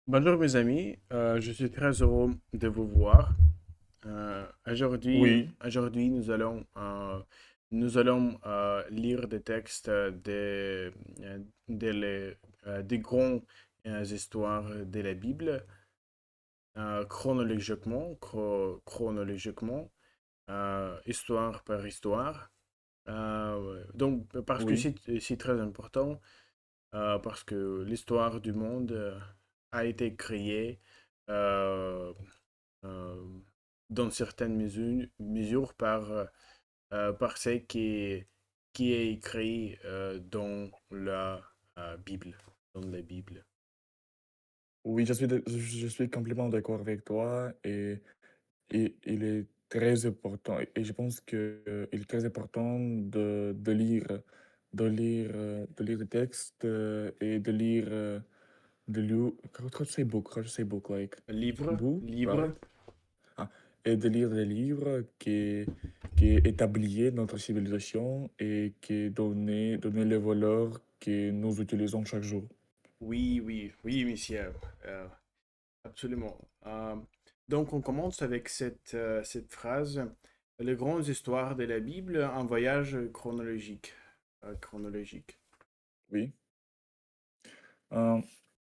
Bonjour mes amis, je suis très heureux de vous voir. Oui, Aujourd'hui nous allons lire des textes des grandes histoires de la Bible, chronologiquement, histoire par histoire. Parce que oui, c'est très important, parce que l'histoire du monde a été créée euh, euh, dans certaines mesures par ce qui est écrit dans la Bible. Dans la Bible. oui, je suis complètement d'accord avec toi et il est très important et je pense que il est très important de lire des textes et how to say book, like book, Livre, right? Ah, et de lire des livres qui établissent notre civilisation et qui donnent les valeurs que nous utilisons chaque jour. oui, monsieur. Euh, Absolument. Donc, on commence avec cette phrase. Les grandes histoires de la Bible, un voyage chronologique. Chronologique. Oui. Euh,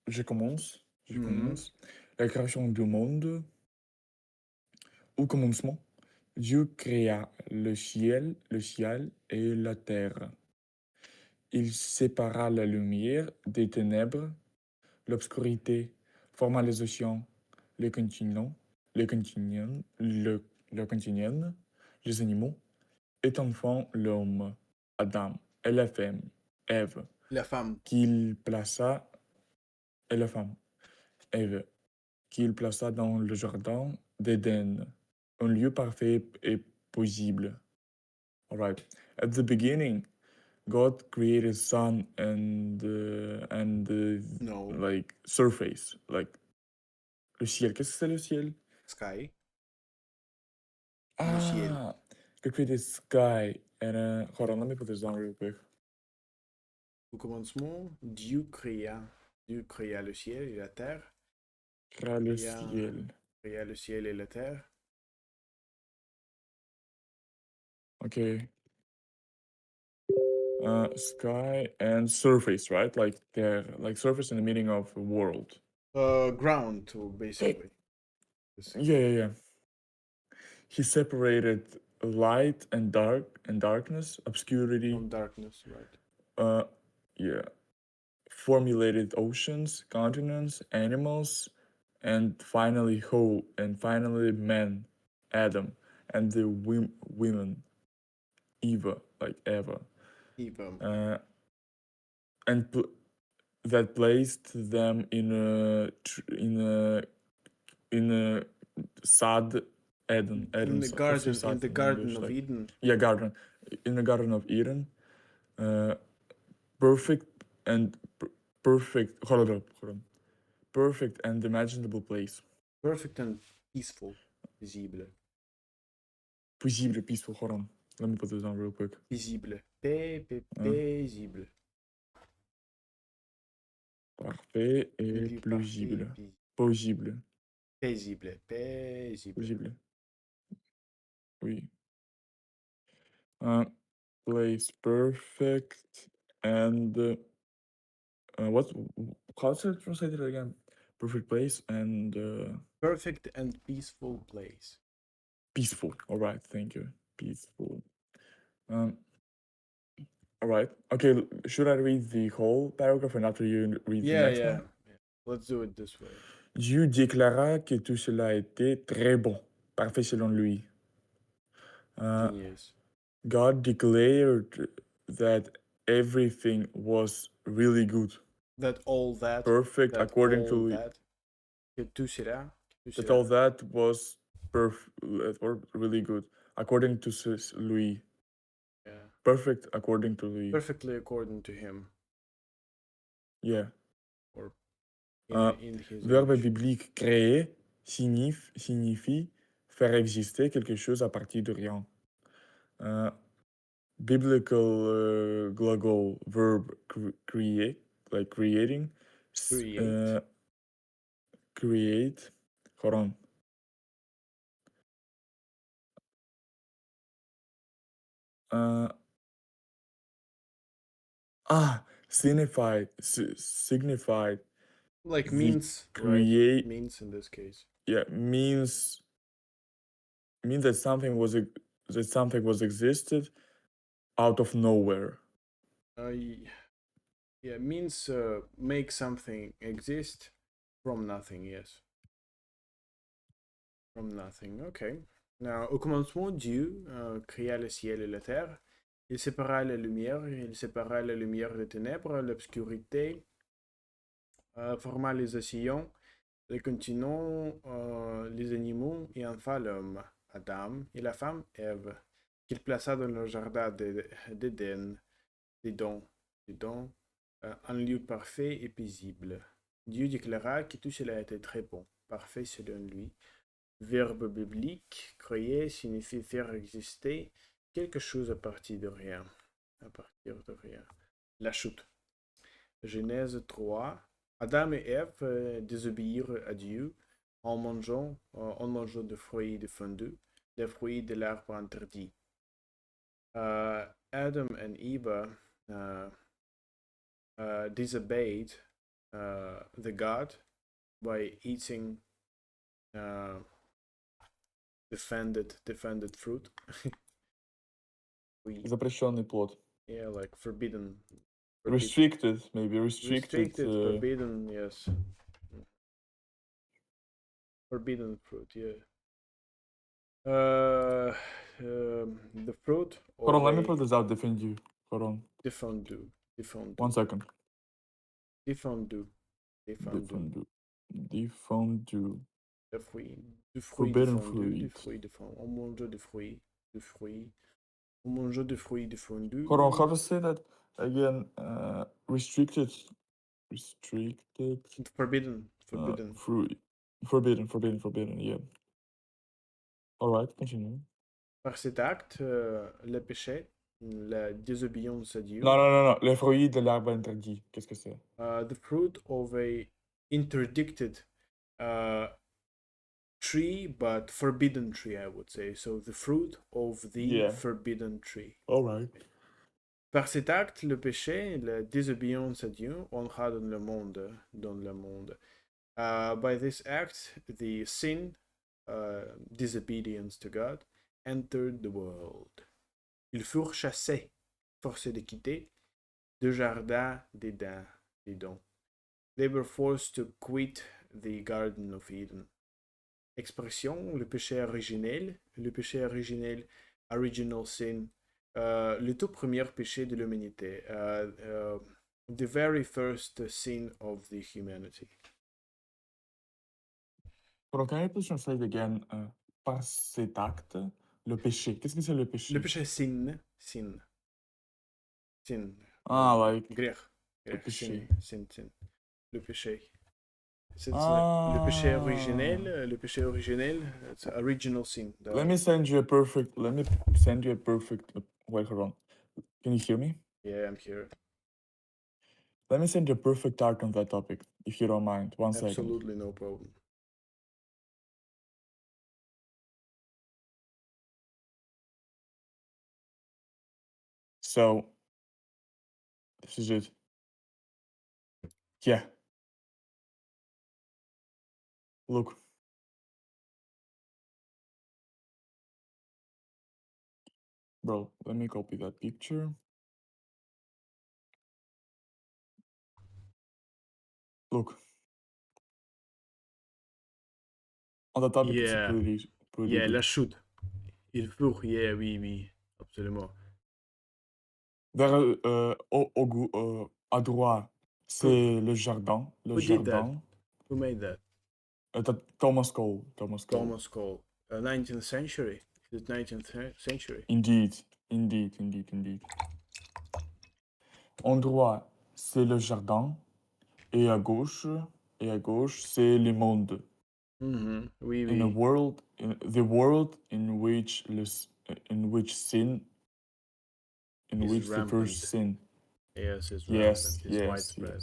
je Mhm. commence. La création du monde, au commencement, Dieu créa le ciel et la terre. Il sépara la lumière des ténèbres, l'obscurité forma les océans, les continents, les continents, le continent, les animaux, et enfin l'homme, Adam, et la femme, Ève, La femme. qu'il plaça, et la femme, Ève, qu'il plaça dans le jardin d'Éden, un lieu parfait et paisible. All right. At the beginning, God created sun and the No. like surface, like le ciel. Qu'est-ce que c'est le ciel? Sky. Le ciel. Ah, God created sky. And hold on, let me put this down real quick. Au commencement, Dieu créa le ciel et la terre, Le créa, ciel. créa le ciel et la terre. Okay. Sky and surface, right? Like there, like surface in the meaning of world. Ground, basically. Yeah, yeah, yeah. He separated light and darkness, obscurity. From darkness, right? Uh, yeah. Formulated oceans, continents, animals, and finally man, Adam, and the women, Eva, like Eva, Even. uh, and that placed them in a sad In the Eden's. Qu'est-ce que c'est in sad the in Garden English? of Like, Eden. yeah, garden, in the Garden of Eden, uh, perfect and perfect. Hold on. Perfect and imaginable place. Perfect and peaceful. Visible. Paisible, peaceful. Hold on. Let me put this down real quick. Visible. Hein? Paisible. Parfait Un et lieu parfait et plausible. Plausible. paisible. Paisible. Plausible. Oui. Uh, place perfect and what? How to translate it again? Perfect place and Perfect and peaceful place. peaceful. All right. Thank you. Peaceful. Um. All right. Okay. Should I read the whole paragraph and after you read the Yeah, next yeah. one? Yeah. Let's do it this way. Dieu déclara que tout cela était très bon, parfait selon lui. Uh, Genius. God declared that everything was really good, That all that, perfect that according all to that, que tout sera, tout that all sera, that was or really good according to Louis, yeah, perfect according to Louis. perfectly according to him, Yeah. or Un in his verbe image. biblique créer signifie faire exister quelque chose à partir de rien. Un biblical glugal verb create, like creating, Create, uh, create. Hold on. Signified. Like The means, right? create. Means in this case. Yeah, means that something was existed out of nowhere. Yeah, means make something exist from nothing, yes. From nothing, ok. Now, au commencement, Dieu créa le ciel et la terre. Il sépara la lumière, il sépara la lumière des ténèbres, l'obscurité, forma les océans, les continents, les animaux et enfin l'homme, Adam, et la femme, Ève, qu'il plaça dans le jardin d'Éden, dedans, un lieu parfait et paisible. Dieu déclara que tout cela était très bon, parfait selon lui. Verbe biblique, créer signifie faire exister quelque chose à partir de rien. À partir de rien. La chute. Genèse 3. Adam et Ève désobéirent à Dieu en mangeant de fruits défendus, des fruits de l'arbre interdit. Adam and Eve disobeyed the God by eating defended fruit. Запрещенный плод. Yeah, like forbidden. Restricted, maybe. Restricted. Forbidden, yes. Forbidden fruit, yeah. The fruit Hold on, let me of put this out, defend you. Hold on. défendu. 1 second. Défendu. Défendu. Le fruit. Du fruit Forbidden défendu. fruit. Du fruit défendu. On mange des fruits. Du fruit. On mange des fruits défendus. Hold on, how to say that again? Restricted. Forbidden. Fruit. Forbidden, yeah. Alright, continue. Par cet acte, le péché, la désobéissance à Dieu. Non. Les fruits de l'arbre interdit. Qu'est-ce que c'est? The fruit of a interdicted tree, but forbidden tree, I would say. So the fruit of the forbidden tree. Alright. Par cet acte, le péché, la désobéissance à Dieu, entra dans le monde. By this act, the sin, disobedience to God, entered the world. Ils furent chassés, forcés de quitter le jardin d'Éden. They were forced to quit the Garden of Eden. Expression, le péché originel, original sin, le tout premier péché de l'humanité, the very first sin of the humanity. Hold on, can you please translate again? Par cet acte, le péché. Qu'est-ce que c'est le péché? Le péché, sin. Like. Grec. Le péché. Sin. Le péché. Le péché originel, it's original sin. Let me send you a perfect. Wait, hold on. Can you hear me? Yeah, I'm here. Let me send you a perfect art on that topic, if you don't mind. 1 second. Absolutely no problem. So, this is it. Yeah. Look. Bro, let me copy that picture. Look. On the topic, it's pretty Yeah, good. la chute. Il faut, yeah, oui, absolument. Vers, à droite, c'est le jardin. Who did that? Who made that? Thomas Cole. 19th century. The 19th century. Indeed. En droit, c'est le jardin. Et à gauche, c'est le monde. Mm-hmm. Oui. In the world in which sin, in which rampant. The first sin. Yes, it's rampant. It's widespread.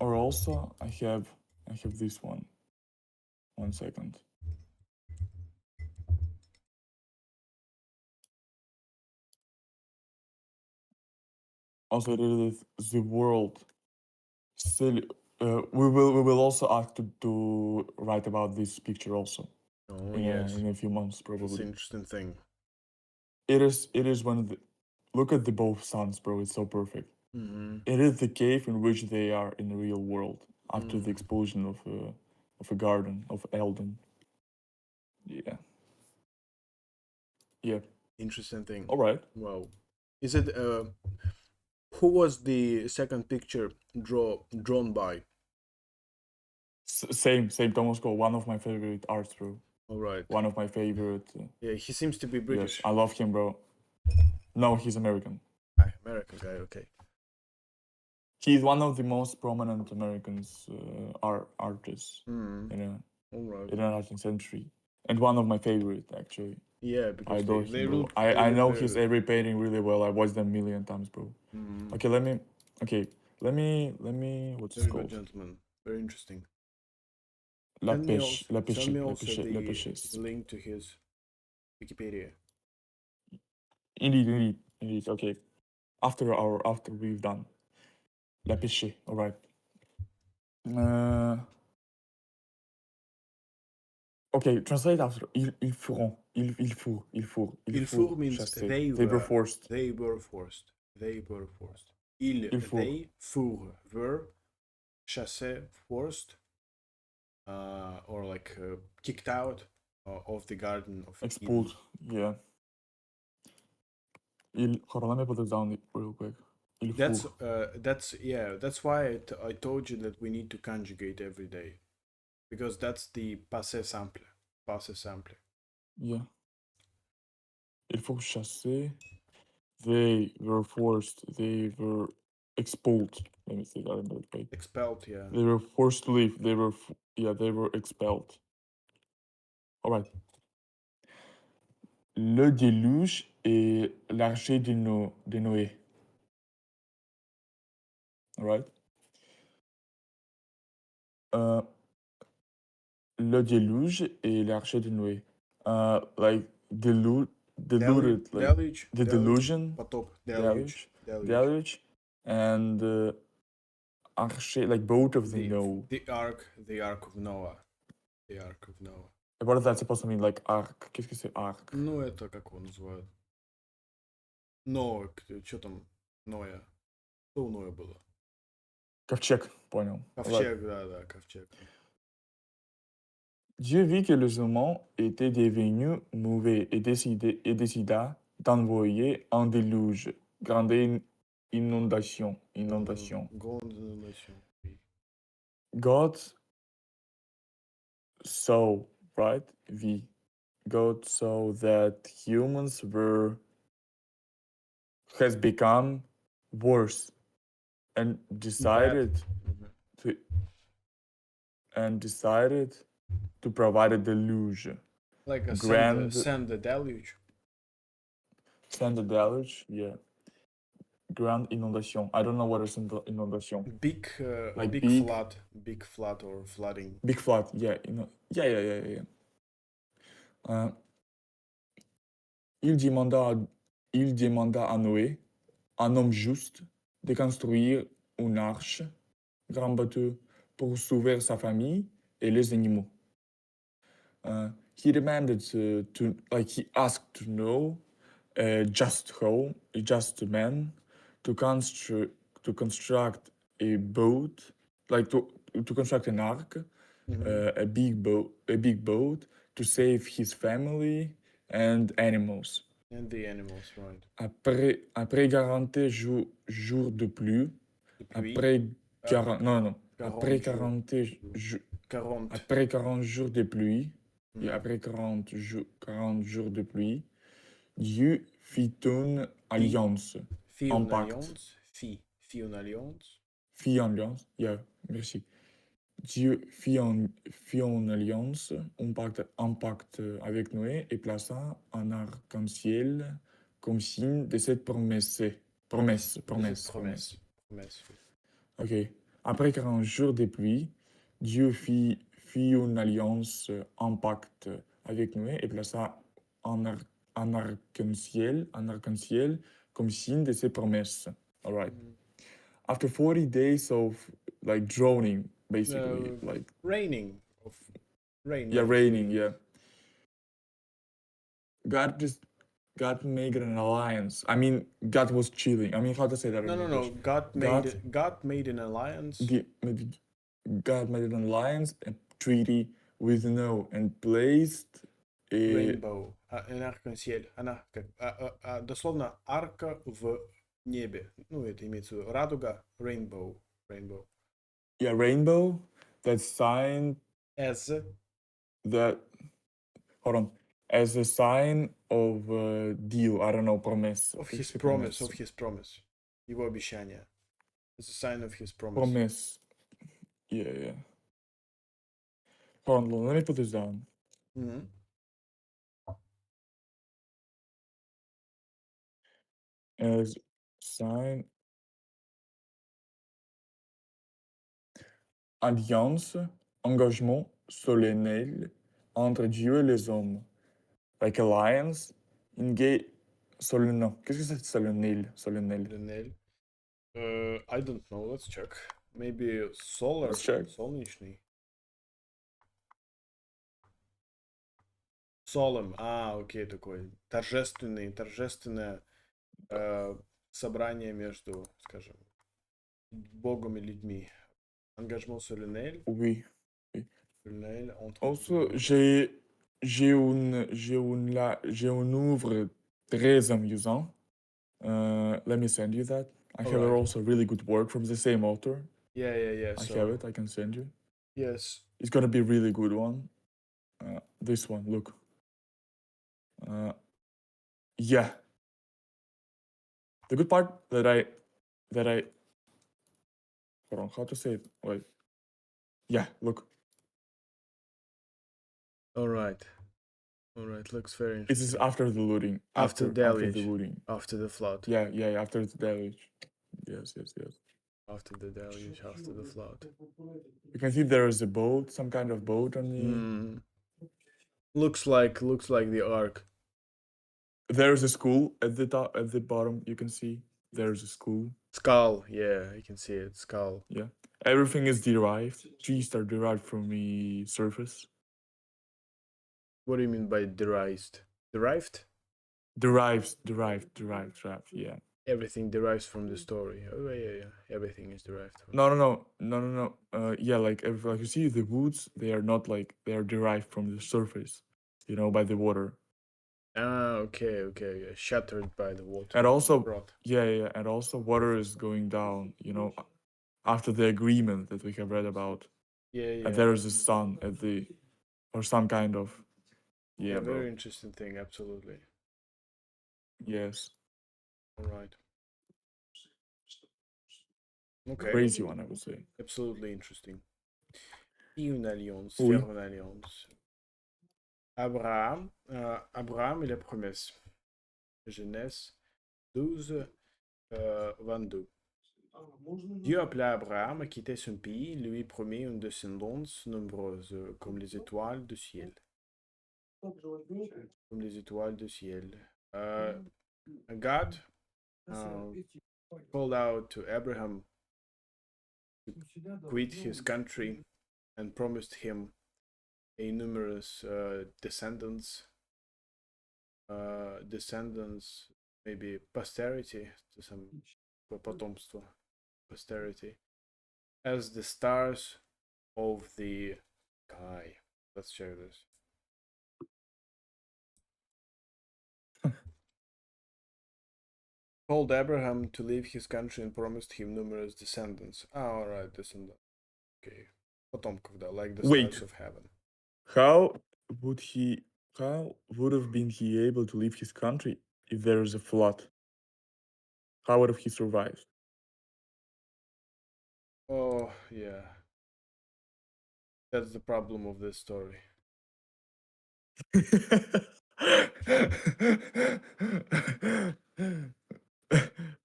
Or also, I have I have this one. 1 second. Also, it is the world. Still, we will also ask to write about this picture also Oh, in yes. a few months It's an probably. interesting thing. It is one of the. Look at the both suns, bro. It's so perfect. Mm-hmm. It is the cave in which they are in the real world after the Mm. explosion of a garden of Elden. Yeah. Yeah. Interesting thing. All right. Wow. Is it who was the second picture drawn by? Same Thomas Cole. One of my favorite arts, bro. All right. One of my favorite. Yeah, he seems to be British. Yes, I love him, bro. No, he's American. American guy. Okay. He's one of the most prominent Americans artists Mm. All right. in the 19th century, and one of my favorite actually. Yeah, I because adore they him, bro. look. I know his every painting really well. I watched them a million times, bro. Mm. Okay, let me. What's it Very good, called? gentleman. Very interesting. La Send me pêche, la pêche, send me la also pêche, la the pêche. link to his Wikipedia. Indeed. Okay, after we've done la pêche. All right. Okay, translate after. Ils feront. Ils furent. Il furent means chassés. they They were were. forced. They were forced. They were forced. Ils, Ils furent. they, furent, were, chassés, forced, or like kicked out of the Garden of Expelled. Eden. Yeah. Hold on, let me put this down real quick. Ils furent. That's why I told you that we need to conjugate every day, because that's the passé simple. Passé simple. Yeah. Ils furent chassés. They were forced. They were expelled. Let me say that in that way. Expelled, yeah. They were forced to leave. They were expelled. All right. Le déluge et l'archer de Noé. All right. Le déluge et l'archer de Noé. Like deluded, like Deluge, the delusion, потоп, deluge. deluge, and archer, like boat of the Noah. The ark of Noah. The ark of Noah. What is that supposed to mean? Like ark? Qu'est-ce que c'est ark? Ну, это как его называют? Ноа, что там? Ноя. Что у Ноя было? Ковчег, понял. Ковчег, да, ковчег. Dieu vit que les humains étaient devenus mauvais et décida d'envoyer un déluge, grande inondation. Grande inondation. God saw, right? God saw that humans has become worse and decided to provide a deluge. Like a send the deluge. Send a deluge, yeah. Grand inondation. I don't know what is inondation. Big flood or flooding. Big flood, yeah. Yeah. Il demanda à Noé, un homme juste, de construire une arche, grand bateau, pour sauver sa famille et les animaux. He demanded he asked to know a just man to construct a boat, like to construct an ark, a big boat to save his family and animals. And the animals, right. Après 40 jours de pluie, après 40 jours de pluie, et après 40 jours de pluie, Dieu fit une alliance. Fit une alliance. Yeah, merci. Dieu fit une alliance, un pacte avec Noé et plaça un arc-en-ciel comme signe de cette promesse. Promesse. Promesse. Ok. Après 40 jours de pluie, Dieu fit une alliance, un pacte avec nous et plaça un arc-en-ciel comme signe de ses promesses. All right. After 40 days of like droning, basically, like Raining of rain, yeah, raining, basically. yeah. God made an alliance. I mean, God was chilling. I mean, how to say that in No. English? God made an alliance. God made an alliance, a treaty with Noah, and placed a Rainbow. An arc-en-ciel. Она как дословно арка в небе. Ну, это имеется в виду радуга. Rainbow. Rainbow. yeah, rainbow that signed As that hold on as a sign of deal. I don't know, promise. of his promise. Of his promise. Его обещание. It's a sign of his promise. Promise. Yeah. Hold on, let me put this down. As sign alliance, engagement solennel entre Dieu et les hommes. Like alliance, engage solennel. Qu'est-ce que c'est solennel? Solennel. I don't know. Let's check. Maybe solar. Let's check. Солнечный. Solemn. Окей, такой торжественное собрание между, скажем, Богом и людьми. Engagement solennel. Oui. Solennel entre Also, Dieu. j'ai un ouvre très amusant. Let me send you that. I have Alright. also really good work from the same author. Yeah. I have it. I can send you. Yes. It's gonna be a really good one. This one, look. Yeah. The good part that I hold on, how to say it? Wait. Yeah, look. Alright. Looks very This is interesting. after the looting. After After the looting. After the flood. Yeah, after the deluge. Yes. After the deluge, after the flood. You can see there is a boat, some kind of boat on the. Looks like the ark. There is a school at the top, at the bottom. You can see there's a school. Skull, yeah, I can see it. Skull. Yeah, everything is derived. Trees are derived from the surface. What do you mean by derived? Derived? Derived. Yeah. Everything derives from the story. Oh yeah. Everything is derived. No. Yeah, like you see the woods, they are not like they are derived from the surface, by the water. Okay. Yeah. Shattered by the water. And also, Brought. yeah, and also water is going down. After the agreement that we have read about. Yeah. And there is a sun at the, or some kind of. Yeah, bro. Very interesting thing. Absolutely. Yes. All right. Okay. Crazy one, I would say. Absolutely interesting. Une alliance, Oui. faire une alliance. Abraham et la promesse. Genèse 12, 22. Dieu appela Abraham à quitter son pays, lui promit une descendance nombreuse, comme les étoiles du ciel. Comme les étoiles du ciel. God called out to Abraham to quit his country and promised him a numerous descendants, maybe posterity, to some потомство, posterity, as the stars of the sky. Let's check this. Called Abraham to leave his country and promised him numerous descendants. Alright, descendants. Okay. Потомков, да, like the stars of heaven. How would have been he able to leave his country if there is a flood? How would have he survived? Oh, yeah. That's the problem of this story.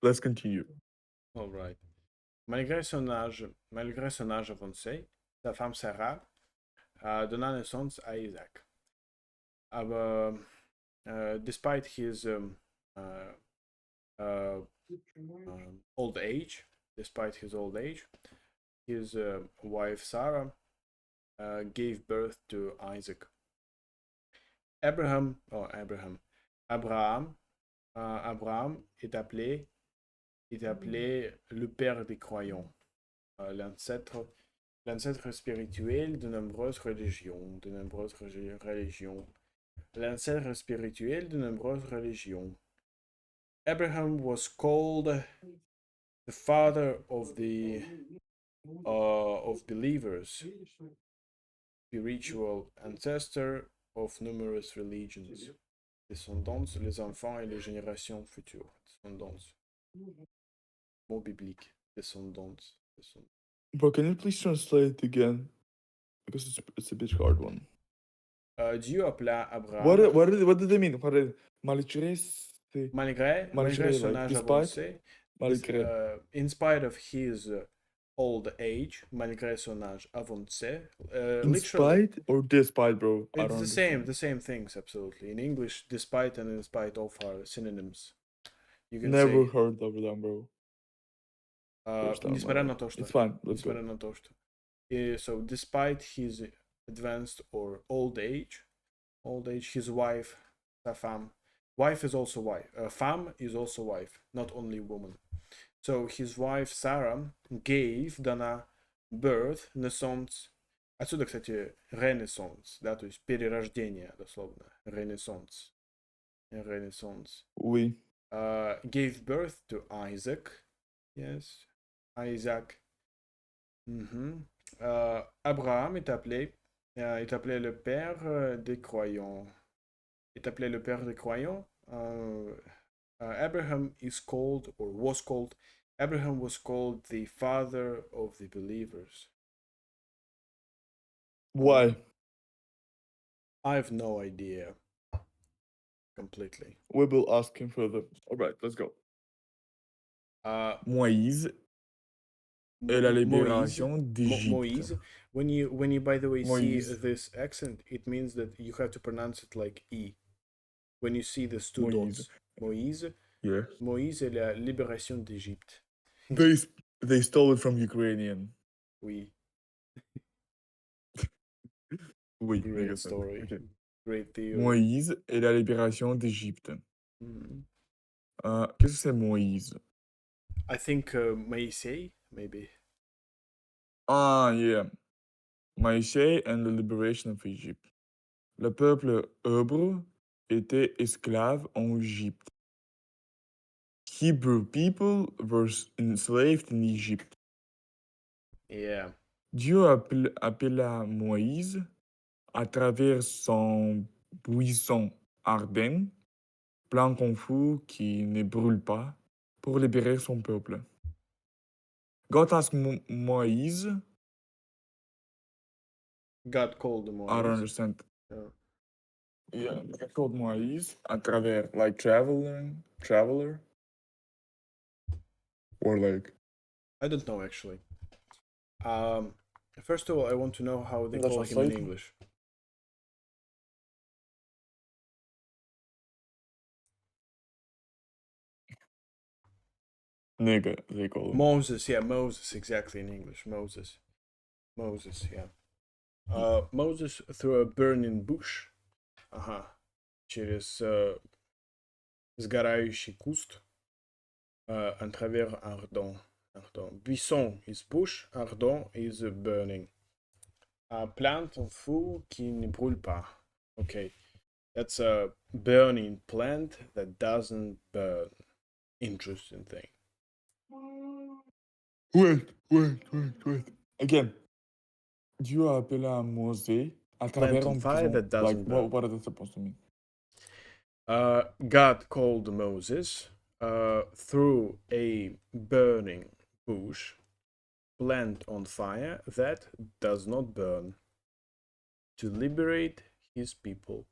Let's continue. Alright. Malgré son âge avancé, sa femme Sarah, donnant naissance à Isaac. Aber despite his old age, his wife Sarah gave birth to Isaac. Abraham est appelé le père des croyants, l'ancêtre spirituel de nombreuses religions, l'ancêtre spirituel de nombreuses religions. Abraham was called the father of believers, spiritual ancestor of numerous religions. Descendants, les enfants et les générations futures. Descendants. Mot biblique. Descendants. Bro, can you please translate it again? Because it's a bit hard one. Dieu appela Abraham. What did they mean? Malgré, malgré son like, âge despite, avancé, malgré. in spite of his old age, malgré son âge avancé, In literally, spite or despite, bro? I it's don't the understand. same things, absolutely. In English, despite and in spite of are synonyms. You can Never say heard of them, bro. несмотря на то, что It's fine. Let's go. несмотря на то, что so despite his advanced or old age, his wife, sa femme, wife is also wife, femme is also wife, not only woman. So his wife Sarah gave, дана birth, naissance. Отсюда, кстати, renaissance, да, то есть перерождение, дословно, renaissance. Oui. Gave birth to Isaac. Yes, Isaac. Abraham est appelé le père des croyants. Abraham is called, or was called, Abraham was called the father of the believers. Why? I have no idea. Completely. We will ask him further. All right, let's go. Moïse et la libération d'Égypte. Moïse. When you by the way Moïse. see this accent, it means that you have to pronounce it like E. When you see the two dots. Moïse. Yeah. Moïse et la libération d'Égypte. They stole it from Ukrainian. Oui. Oui. Great story. Okay. Great theory. Moïse et la libération d'Égypte. Qu'est-ce que c'est Moïse? I think Moïse, maybe. Ah, yeah. Moïse and the liberation of Egypt. Le peuple hébreu était esclave en Égypte. Hebrew people were enslaved in Egypt. Yeah. Dieu appela Moïse à travers son buisson ardent, plein confus qui ne brûle pas, pour libérer son peuple. God asked Moïse. God called Moïse. I don't understand. Yeah, God called Moïse à travers, like, traveler, or like. I don't know actually. First of all, I want to know how they call him in English. Nigga, they call him. Moses, yeah, Moses, exactly in English. Moses, yeah. Moses through a burning bush. Через сгорающий куст. En travers ardent. Buisson is bush, ardent is burning. Plante en feu qui ne brûle pas. Okay, that's a burning plant that doesn't burn. Interesting thing. Wait. Again. Dieu a appelé à Mosée à travers un fire that doesn't burn. What is it supposed to mean? God called Moses through a burning bush, plant on fire that does not burn, to liberate his people.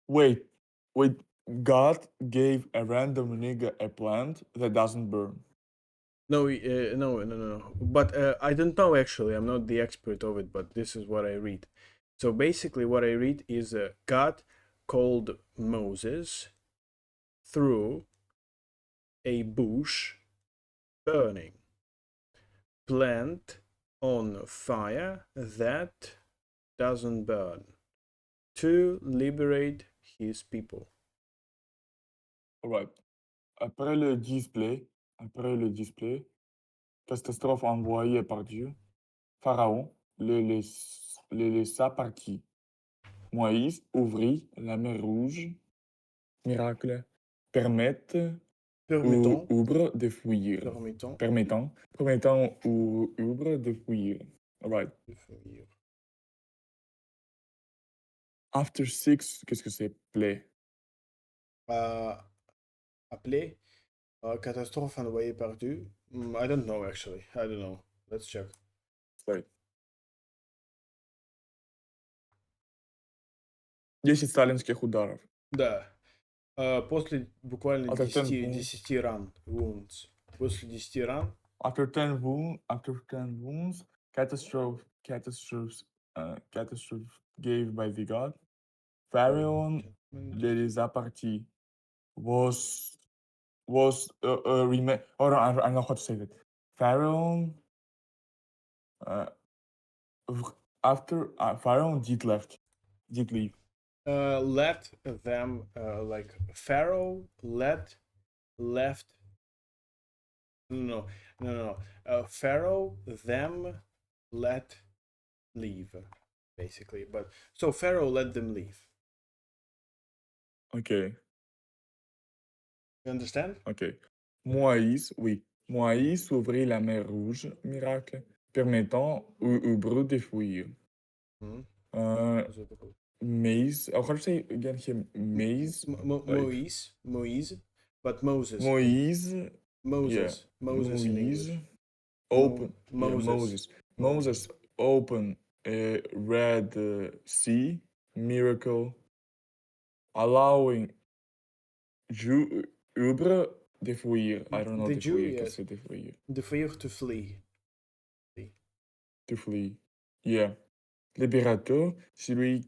Wait. God gave a random nigga a plant that doesn't burn. No, no. But I don't know actually. I'm not the expert of it, but this is what I read. So basically, what I read is God called Moses through a bush burning, plant on fire that doesn't burn, to liberate his people. Alright. Après le display, catastrophe envoyée par Dieu, Pharaon le laissa partir. Moïse ouvrit la mer Rouge. Miracle. Permettent ou Permettant, ouvre de fuir. permettant Permettant ou ouvre de fuir. Alright. de fuir. After six, qu'est-ce que c'est? Play. Appelé catastrophe envoyée par Dieu. I don't know actually. I don't know. Let's check. Right. 10 сталинских ударов. Да. После буквально After 10 10 ран. Wounds. После 10 ран. After 10 wounds, catastrophe gave by the God. Pharaoh le laissa partir. Was remain. Hold on, I know how to say that. Pharaoh after Pharaoh did leave. Let them like Pharaoh left. No. Pharaoh them let leave, basically. But so Pharaoh let them leave. Okay. You understand? Ok. Moïse, oui. Moïse ouvrit la mer Rouge, miracle, permettant au brut de fuir. Maze. Oh, how do you say again here? Maze? Moïse, but Moses. Moïse. Moses. Yeah. Moses in English. Open. Yeah, Moses. Moses opened a red sea, miracle, allowing Ubre de fuir. I don't know The de Jew, fuir. yes. Qu'est-ce que c'est de fuir? De fuir, to flee. To flee. Yeah. Libérateur, celui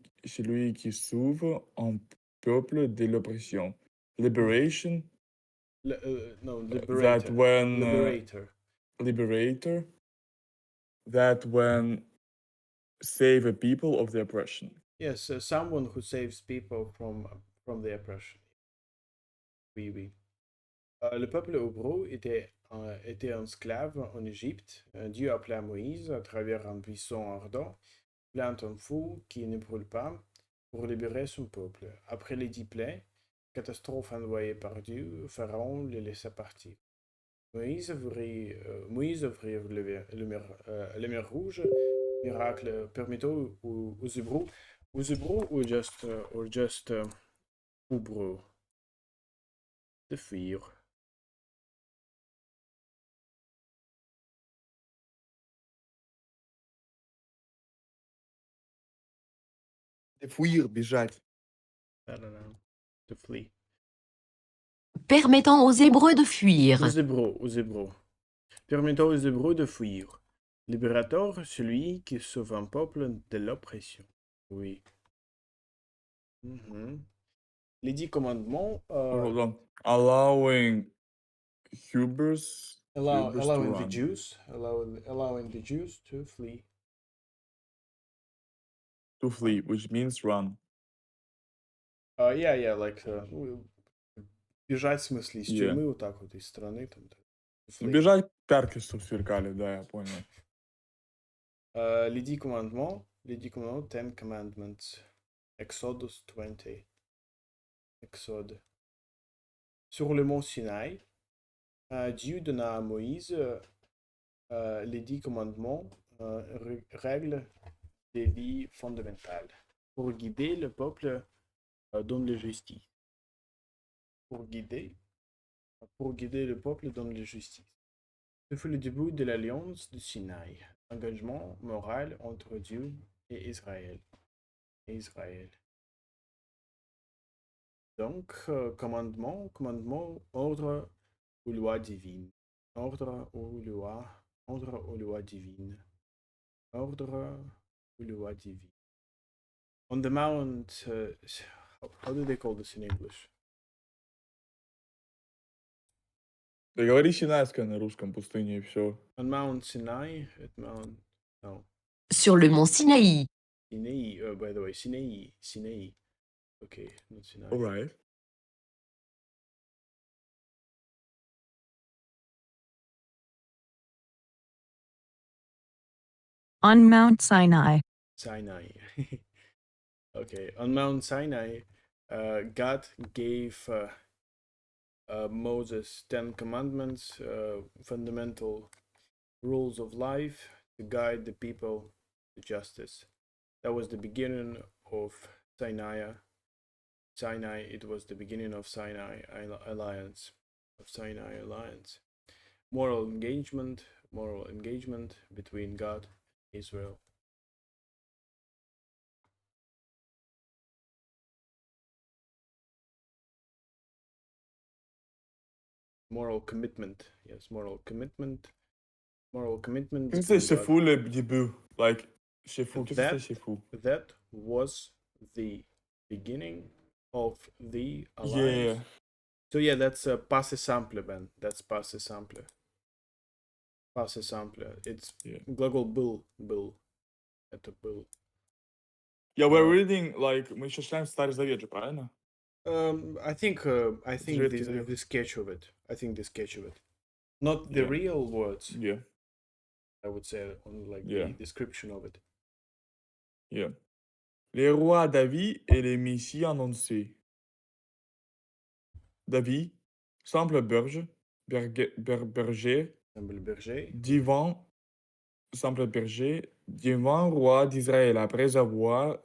qui sauve un peuple de l'oppression. Liberation. No, liberator. That when Liberator. that when save a people of the oppression. Yes, someone who saves people from the oppression. Oui. Le peuple hébreu était esclave en Égypte. Dieu appela Moïse à travers un buisson ardent, plante un feu qui ne brûle pas, pour libérer son peuple. Après les 10 plaies, catastrophe envoyée par Dieu, Pharaon les laissa partir. Moïse ouvrit les mers rouges, miracle permettant aux Hébreux ou just Hébreux de fuir. De fuir, бежать. To flee. Permettant aux Hébreux de fuir. Aux Hébreux. Permettant aux Hébreux de fuir. Libérateur, celui qui sauve un peuple de l'oppression. Oui. Les 10 commandements. Hold on. Allowing Hubers Allowing to the run. Jews. Allowing the Jews to flee. To flee, which means run. Yeah, like бежать в смысле из тюрьмы, вот так вот, из страны. Там, Бежать перки, что сверкали, да, я понял. Les 10 commandements, 10 commandments. Exodus 20. Exode. Sur le mont Sinaï, Dieu donna à Moïse les 10 commandements, règles des vies fondamentales, pour guider le peuple dans la justice. Pour guider le peuple dans la justice. Ce fut le début de l'alliance de Sinaï, engagement moral entre Dieu et Israël. Donc, commandement, ordre ou loi divine. Ordre aux lois divines. Ordre aux lois divines. On the mount, how do they call this in English? Да говори Синайская на русском, пустыне, и все. On Mount Sinai, at Mount, no, Sur le mont Sinaï. Sinai, by the way, Sinai. Okay, not Sinai. Alright. On Mount Sinai. Sinai. Okay, on Mount Sinai, God gave Moses 10 commandments, fundamental rules of life to guide the people to justice. That was the beginning of Sinai. It was the beginning of Sinai Alliance. Moral engagement between God and Israel. Moral commitment. Yes, moral commitment. Qu'est-ce que c'est fou le début? Like, c'est fou. Qu'est-ce que c'est fou? That was the beginning of the alliance. Yeah. So yeah, that's passé simple, Ben. That's passé simple. Passé simple. It's глагол был. Это был. Yeah, we're reading, like, мы сейчас читаем Старый Завет же, правильно? I think the sketch of it. I think the sketch of it. Not the real words. Yeah. I would say only like the description of it. Yeah. Les rois David et les messies annoncés. David, simple berger, simple berger, divin roi d'Israël après avoir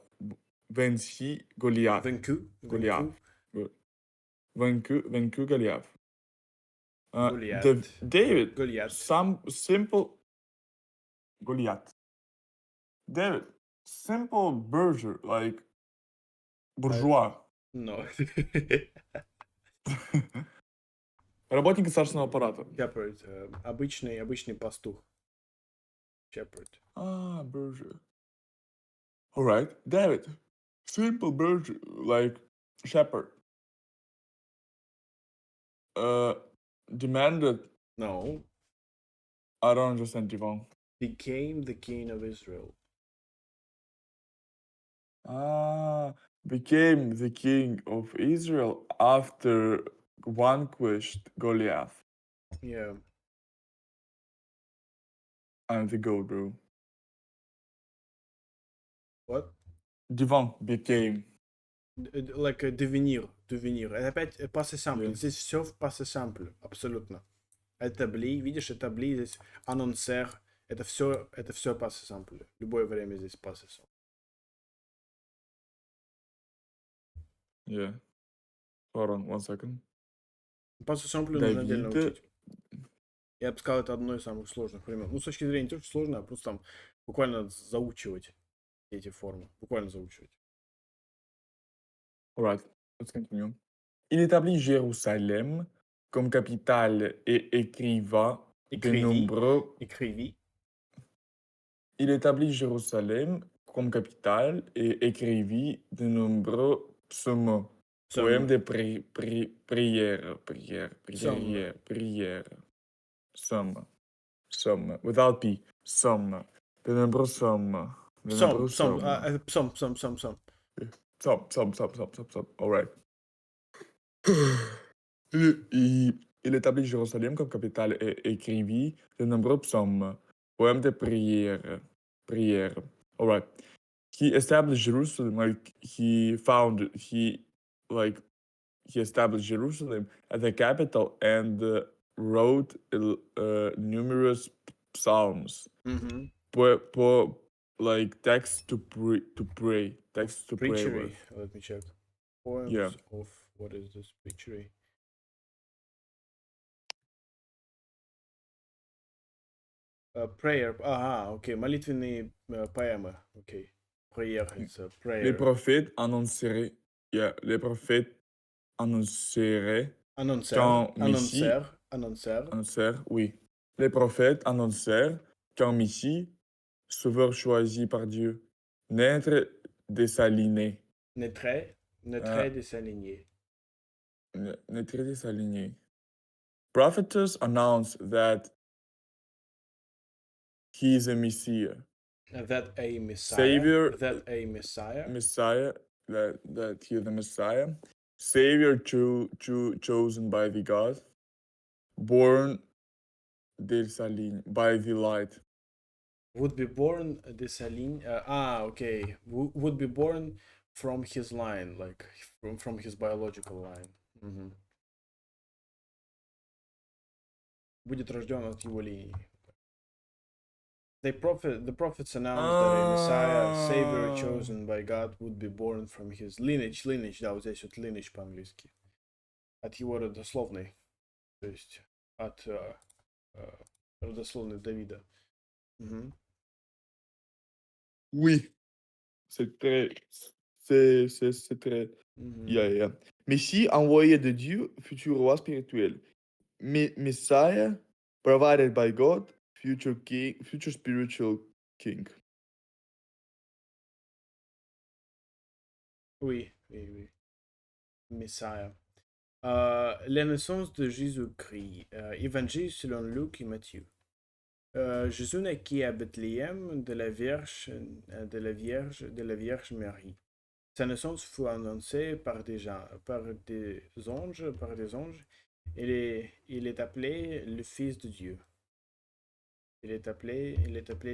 vaincu Goliath. Vaincu Goliath. Goliath. David, Goliath. simple Goliath. David, simple berger, like bourgeois. No. Работник государственного аппарата. Shepherd. Обычный пастух. Shepherd. Ah, berger. Alright. David, simple berger, like shepherd. Demanded. No. I don't understand, Divon. Became the king of Israel. Became the king of Israel after vanquished Goliath. Yeah. I'm the goat, bro. What? Divon became. Like devenir. Это опять passé simple. Здесь все в passé simple. Абсолютно. Établi, видишь, établi, здесь annonceur. Это все passé simple. Любое время здесь passé simple. Yeah. Hold on, 1 second. Passé simple нужно отдельно учить. Я бы сказал, это одно из самых сложных времен. Ну, с точки зрения не то, что сложно, а просто там буквально заучивать эти формы. Буквально заучивать. Alright, let's continue. Il établit Jérusalem comme capitale et écriva de nombreux... Il établit Jérusalem comme capitale et écrivit de nombreux psaumes. Poèmes de prière. Some. Without P. Some. De nombreux psaumes. Some. Alright. Il établit Jérusalem comme capitale et écrivit de nombreux psaumes. Poèmes de prière. Alright. He established Jerusalem, he established Jerusalem as the capital and wrote numerous psalms. Mm-hmm. Text to pray. Text to preachery. pray with. Let me check. Poems of, what is this? Preachery. Prayer. Okay. Молитвенные поэмы. Okay. Prayer, it's a prayer. Les prophètes annonceraient quand Messie Annonceur. Annoncèrent, oui. Les prophètes annoncèrent qu'un Messie, sauveur choisi par Dieu, naître de sa lignée. Naîtrait Euh, de s'aligner. naîtrait de sa lignée. Prophetess announced that he is a Messiah. That a Messiah. Savior, That a Messiah. Messiah, that he is the Messiah. Savior chosen by the God. Born de sa ligne, by the light. Would be born de sa ligne. Okay. Would be born from his line, like from his biological line. Будет рожден от его линии. The prophets announced that a Messiah, Savior chosen by God, would be born from his lineage. Lineage, да, вот здесь вот lineage по-английски. От его родословной. То есть от родословной Давида. Oui, c'est très. C'est très. Yeah. Messie envoyé de Dieu, futur roi spirituel. Messiah provided by God, future king, future spiritual king. Oui. Messiah. La naissance de Jésus-Christ. Évangile selon Luc et Matthieu. Jésus naquit à Bethléem de la Vierge Marie. Sa naissance fut annoncée par des anges. Il est appelé le Fils de Dieu. Il est appelé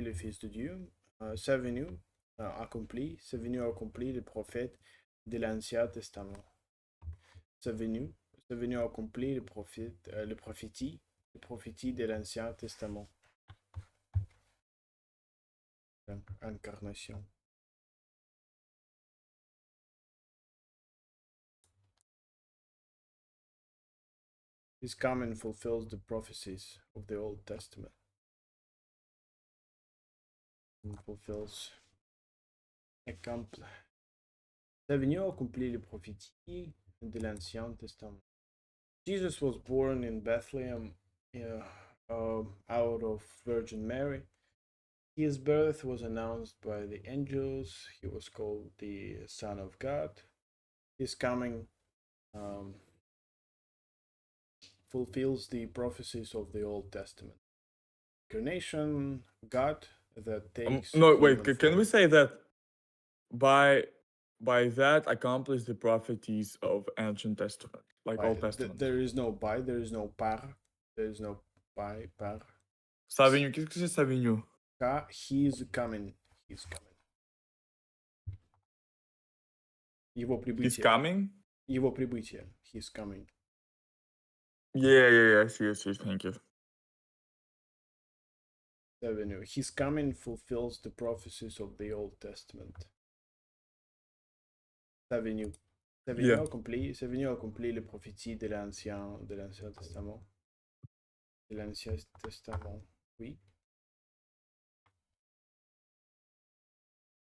le Fils de Dieu. Sa venue accomplie le prophète de l'Ancien Testament. Sa venue accomplie le prophétie de l'Ancien Testament. Incarnation. His coming fulfills the prophecies of the Old Testament. Sa venue accomplit les prophéties de l'Ancien Testament. Jesus was born in Bethlehem out of Virgin Mary. His birth was announced by the angels. He was called the Son of God. His coming fulfills the prophecies of the Old Testament. Incarnation, God that takes. No, wait. human Can we form. say that by that accomplished the prophecies of Ancient Testament, like Old Testament? There is no by. There is no par. There is no by par. Savigno, qu'est-ce que c'est Savigno? He's coming. He's coming. Его прибытие. He's coming? Его прибытие. He's coming. Yeah. Yes, thank you. His coming fulfills the prophecies of the Old Testament. Sa venue accomplit les prophéties de l'Ancien Testament. De l'Ancien Testament, oui.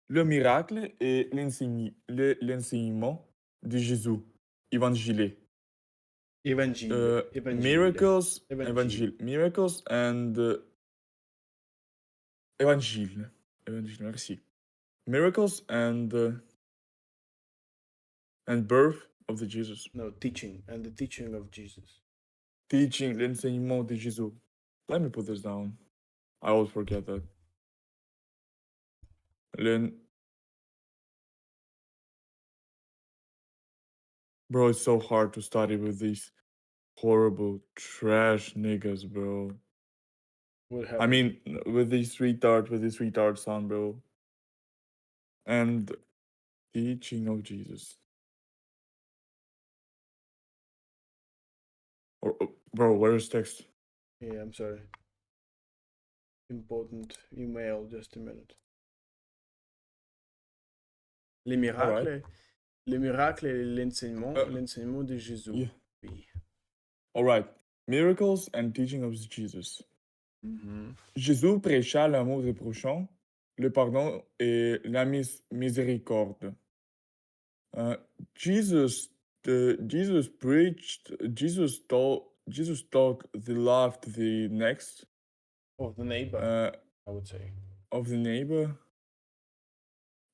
Le miracle et l'enseignement de Jésus. Évangile. Évangile. Miracles. Évangile. Miracles and. Évangile, merci. Miracles and birth of the Jesus. No, teaching. And the teaching of Jesus. Teaching, l'enseignement de Jésus. Let me put this down. I always forget that. Bro, it's so hard to study with these horrible trash niggas, bro. What happened? I mean, with this retard son, bro. And teaching of Jesus. Bro, where is text? Yeah, I'm sorry. Important email, just a minute. Les miracles, et l'enseignement de Jésus. Yeah. Oui. All right. Miracles and teaching of Jesus. Jésus prêcha l'amour reprochant, le pardon et la miséricorde. Jesus Jesus taught the love to the next, Oh, the neighbor, uh, I would say. of the neighbor,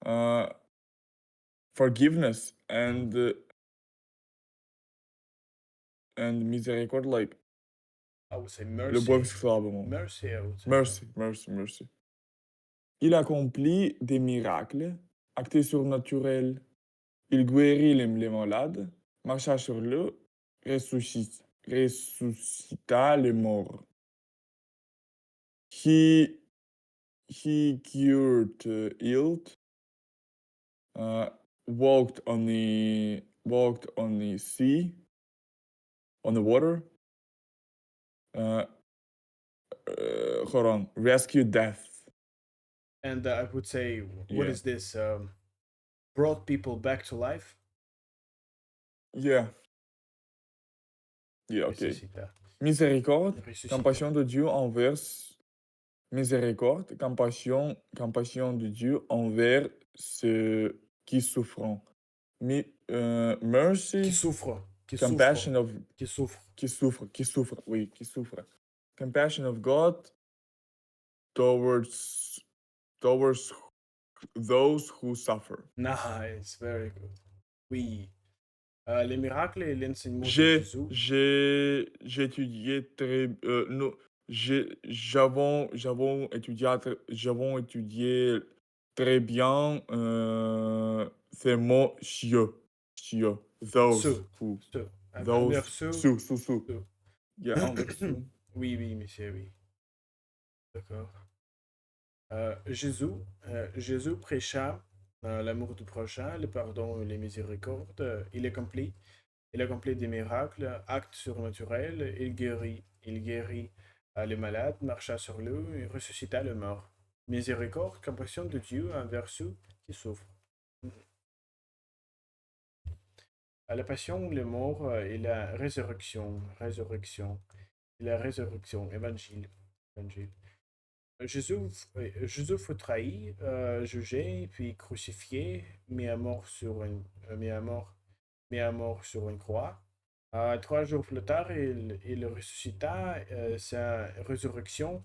uh, forgiveness and miséricorde, like I would say le beau mercy. esclavement. Mercy, I would say. Mercy. Il accomplit des miracles, actes surnaturels. Il guérit les malades, marcha sur l'eau, ressuscita les morts. He cured the ill, walked on the sea, on the water. Hold on, rescued death. And I would say, what Yeah. is this? Brought people back to life? Yeah. Yeah, ok. Ressuscita. Miséricorde, Ressuscita. compassion de Dieu envers miséricorde, compassion de Dieu envers ceux qui souffrent. Mercy, Qui souffre. Qui compassion souffre. of Qui souffre. qui souffre, oui, qui souffre. Compassion of God towards those who suffer. Nice, very good. Oui. Les miracles et l'enseignement de J'ai Jésus. j'ai étudié très non, j'avons étudié très bien ces mots cieux, those Ceux. who Ceux. those Envers ceux. sous Ceux. yeah envers sous. Oui, monsieur, oui. D'accord. Jésus prêcha l'amour du prochain, le pardon et les miséricordes. Il accomplit des miracles, actes surnaturels. Il guérit les malades, marcha sur l'eau et ressuscita le mort. Miséricorde, compassion de Dieu envers ceux qui souffrent. La passion, le mort et la résurrection. Et la résurrection. Évangile. Jésus fut trahi, jugé, puis crucifié, mis à mort sur une croix. 3 jours plus tard, il ressuscita. Sa résurrection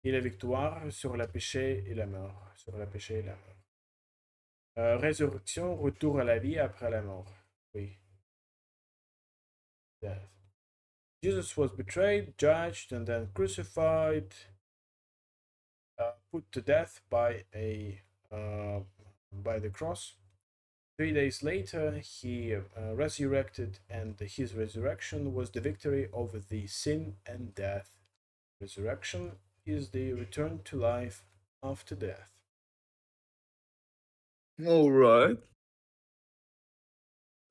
et la victoire sur le péché et la mort. Sur le péché et la mort. Résurrection, retour à la vie après la mort. Oui. Death. Jesus was betrayed, judged, and then crucified. Put to death by the cross. 3 days later, he resurrected, and his resurrection was the victory over the sin and death. Resurrection is the return to life after death. All right.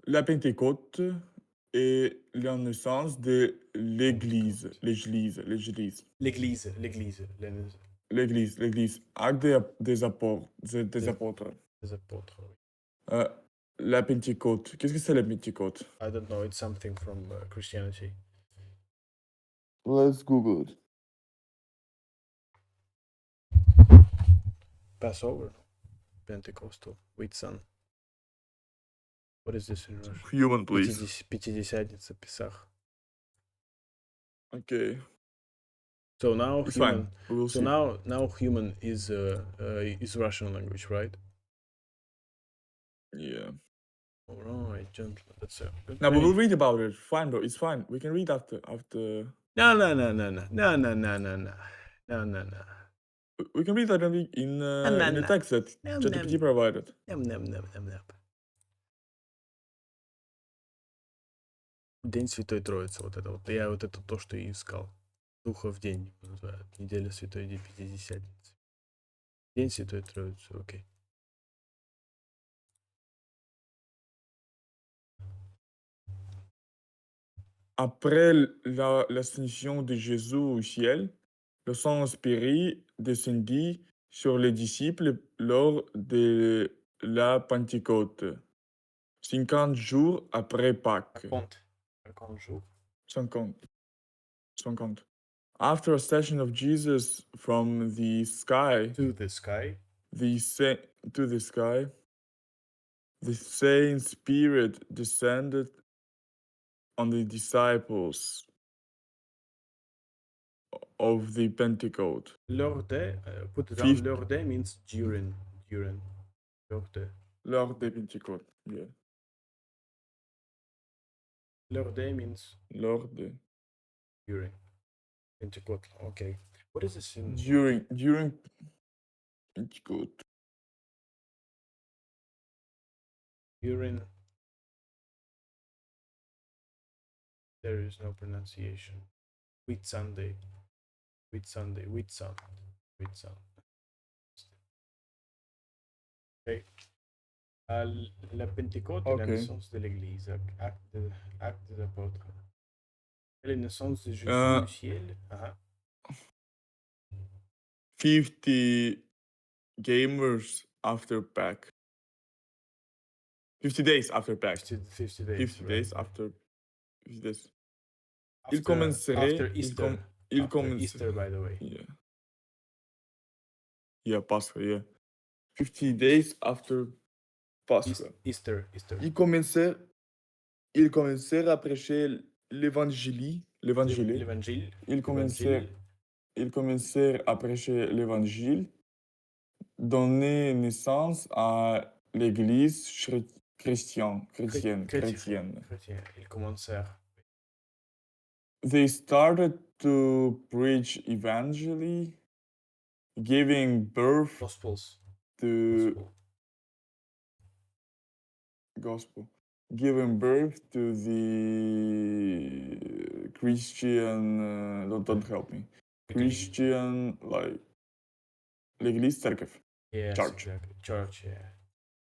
La Pentecôte est la naissance de l'Église. L'Église. Acte des apôtres. Des apôtres. Des apôtres, oui. La Pentecôte. Qu'est-ce que c'est la Pentecôte? I don't know, it's something from Christianity. Let's Google it. Passover, Pentecostal, with sun. What is this in Russian? Human, please. Пятидесятница, Pesach. Okay. So now It's human. fine. We will So see. now human is Russian language, right? Yeah. All right, gentlemen. That's a good. Now we will read about it. Fine, bro. It's fine. We can read after. No. We can read that in the text that Chat GPT provided. День Святой Троицы, вот это вот. Я вот это то, что и искал. Духов день называют. Неделя Святой Пятидесятницы. День Святой Троицы, окей. Après l'ascension de Jésus au ciel, le Saint-Esprit descendit sur les disciples lors de la Pentecôte, 50 jours après Pâques. 50 jours. 50. After ascension of Jesus from the sky, To the sky. the same Spirit descended on the disciples. of the Pentecost. Lors de, put it down, Fifth. lors de means during. Lors de. Lors de Pentecost. Yeah. Lors de means Lors de. during. Pentecost, okay. What is this in? During Pentecost. During. There is no pronunciation. Whitsunday. Whitsunday. Whitsun. Whitsun. Ok. La Pentecôte est la Ok. naissance de l'Église. Acte des apôtres. C'est la naissance de Jésus Euh, du ciel. Ah, 50 gamers after pack. 50 days after pack. 50 days. 50 right, days right. after 50 days. After, Il commencerait. After Easter. Il After commencerait. Easter, by the way. Yeah. Yeah, Pascha, yeah. 50 days after Pascha. Easter. Il commençait à prêcher l'évangile. L'évangile. Il commençait à prêcher l'évangile, donner naissance à l'église chrétienne. Chrétien. Ils commencèrent. They started to preach evangelion, giving birth Gospels. to gospel, giving birth to the Christian. Don't help me. Christian, like l'église, церковь. Yes, Church. exactly. Church, yeah.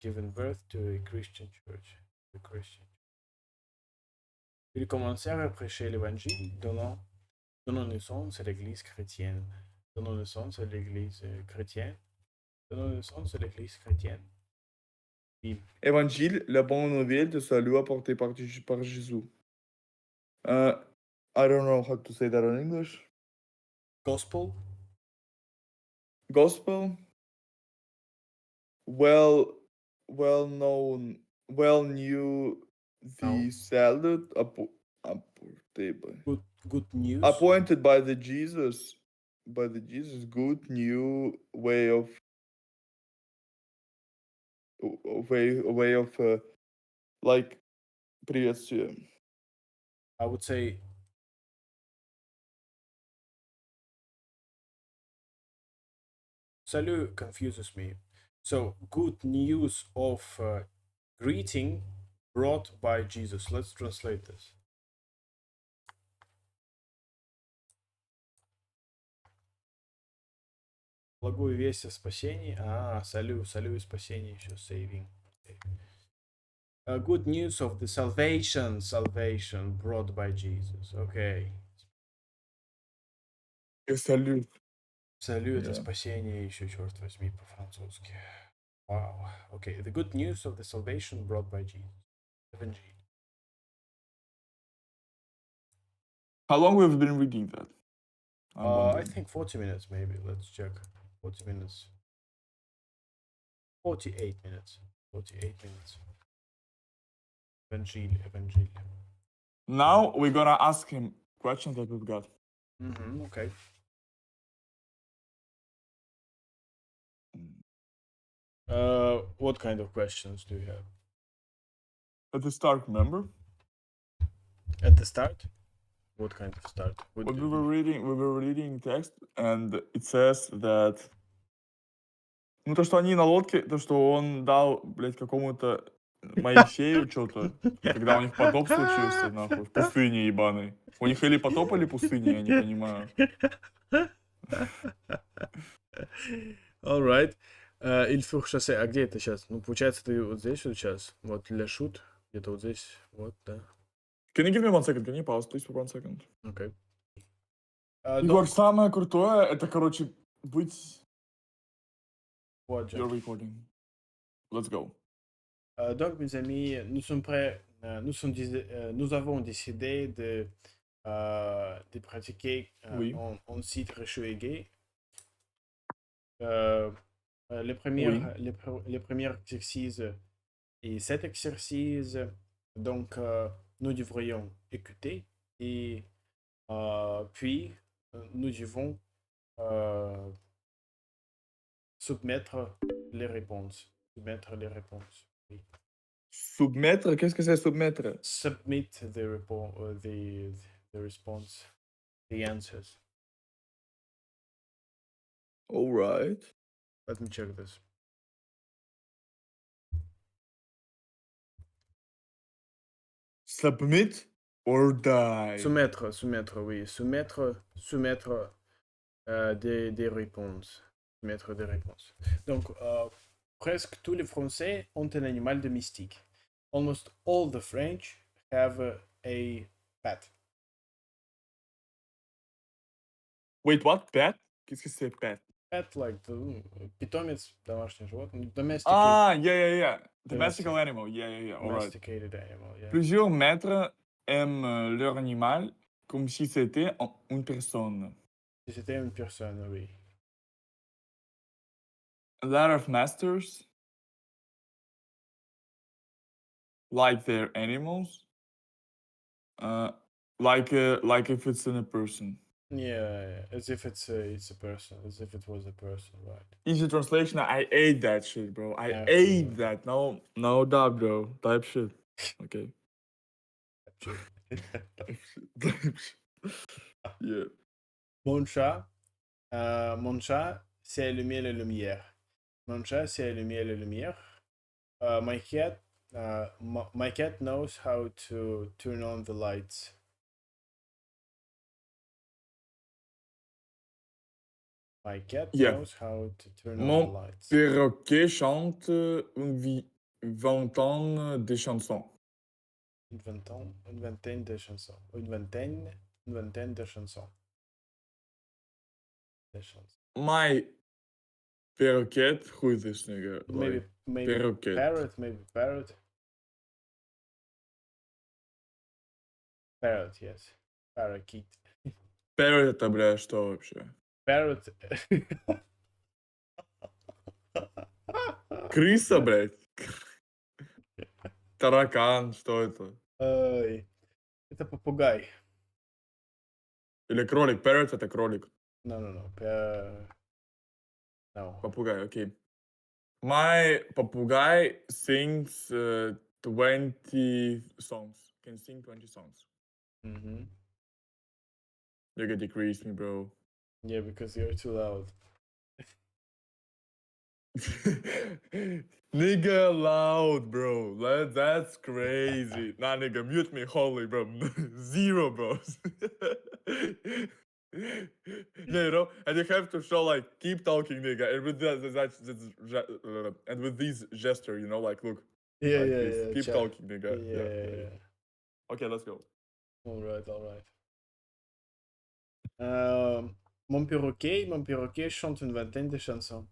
Given birth to a Christian church. The Christian. Ils commencèrent à prêcher l'évangile, donnant naissance à l'église chrétienne. Donnant naissance à l'église chrétienne. Donnant naissance à l'église chrétienne. Puis, Évangile, la bonne nouvelle de salut apporté par Jésus. I don't know how to say that in English. gospel. Gospel. Well known, well knew the No. salad Good news. appointed by the Jesus, good new way of like приветствие. I would say salut confuses me. So, good news of greeting brought by Jesus. Let's translate this. Благую весть о спасении. Салю и спасение еще, saving. Good news of the salvation brought by Jesus. Okay. Salut. Салю это спасение еще, черт возьми, по-французски. Wow. Okay. The good news of the salvation brought by Jesus. Evangel. How long we've been reading that? I think 40 minutes maybe. Let's check. 40 minutes. 48 minutes. 48 minutes. Evangel. Now we're gonna ask him questions that we've got. Okay. What kind of questions do you have? At the start, remember? At the start? What kind of start? We were reading text, and it says that... Ну, то, что они на лодке, то, что он дал, блядь, какому-то Моисею что-то, когда у них потоп случился, нахуй, в пустыне ебаной. У них или потоп, или пустыня, я не понимаю. Alright. Il faut chasser. А где это сейчас? Ну, получается, ты вот здесь вот сейчас. Вот для шут. Где-то вот здесь. Вот, да. Can you give me 1 second? Can you pause, please, for 1 second? Okay. Igor, самое крутое, это, короче, быть... What, You're recording. Let's go. Donc, mes amis, nous sommes prêts. Nous avons décidé de pratiquer Oui. en site rechuégé. Les premiers exercices et cet exercice, donc nous devrions écouter et puis nous devons euh, soumettre les réponses. Soumettre les réponses. Oui. Soumettre, qu'est-ce que c'est soumettre? Submit the response, the answers. All right. Let me check this. Submit or die. Soumettre, oui. Soumettre des réponses. Soumettre des réponses. Donc, presque tous les Français ont un animal domestique. Almost all the French have a pet. Wait, what? Pet? Qu'est-ce que c'est pet? Pet, like питомец, домашнее животное, domesticated, Ah, yeah. Domestical Domestic- animal. Yeah. All right. domesticated animal, yeah. Plusieurs maîtres aiment leur animal comme si c'était une personne. Si c'était une personne, oui. A lot of masters like their animals, like if it's in a person. Yeah, as if it's a person, as if it was a person, right? Easy translation. I ate that shit, bro. I Yeah, ate sure. that. No doubt, bro. Type shit. Okay. Type shit. Yeah. Mon chat, c'est le miel et la lumière. Mon chat, c'est le miel et la lumière. My cat knows how to turn on the lights. My cat Yeah. knows how to turn on the Mon lights. perroquet chante vingtaine de chansons. Une vingtaine de chansons. Une vingtaine de chansons. My perroquet, who is this nigga? Maybe perroquet. parrot. Parrot, yes. Parakeet. Parrot это, бля, что вообще? Parrot. Крыса, блядь? Таракан, что это? Ой, это попугай. Или кролик? Parrot это кролик. No. No. Попугай, окей. My попугай sings 20 songs. Can sing 20 songs. Mm-hmm. You're gonna decrease me, bro. Yeah, because you're too loud. Nigga loud, bro. That's crazy. Nah, nigga, mute me, holy, bro. 0, bro. Yeah, you know, and you have to show like keep talking, nigga, and with and with these gesture, you know, like look, Yeah, like yeah, this. yeah. Keep Chat. talking, nigga. Yeah. Okay, let's go. All right. Mon perroquet chante une vingtaine de chansons.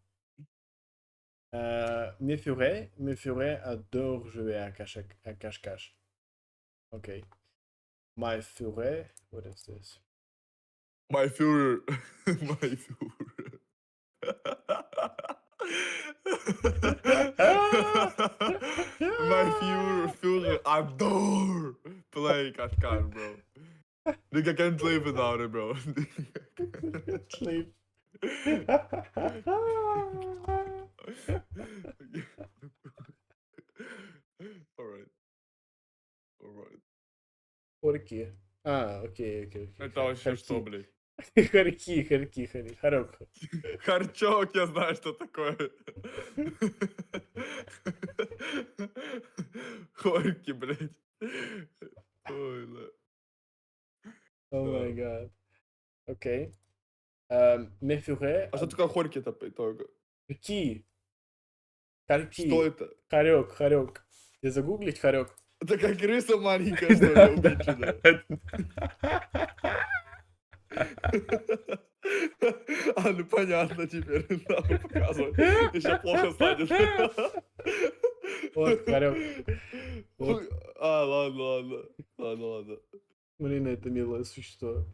Mes furets adorent jouer à cache-cache. Okay. My furet, what is this? My Führer, my Führer. My Führer adore play Kashkar, bro. Nigga can't live without it, bro. Sleep. Alright. Хорьки. Окей. Это вообще что, блядь? Хорьки. Хорек. Харчок, я знаю, что такое. Хорьки, блядь. Ой, да. Oh my god. Окей. Mes furets... А что такое хорьки-то по итогу? Хорьки. Хорьки. Что это? Хорек. Тебе загуглить хорек? Это как крыса маленькая, что ли, уменьшенная? А, ну понятно теперь. Надо показывать. Еще плохо станет. Вот, хорек. Вот. А, ладно. Блин, это милое существо.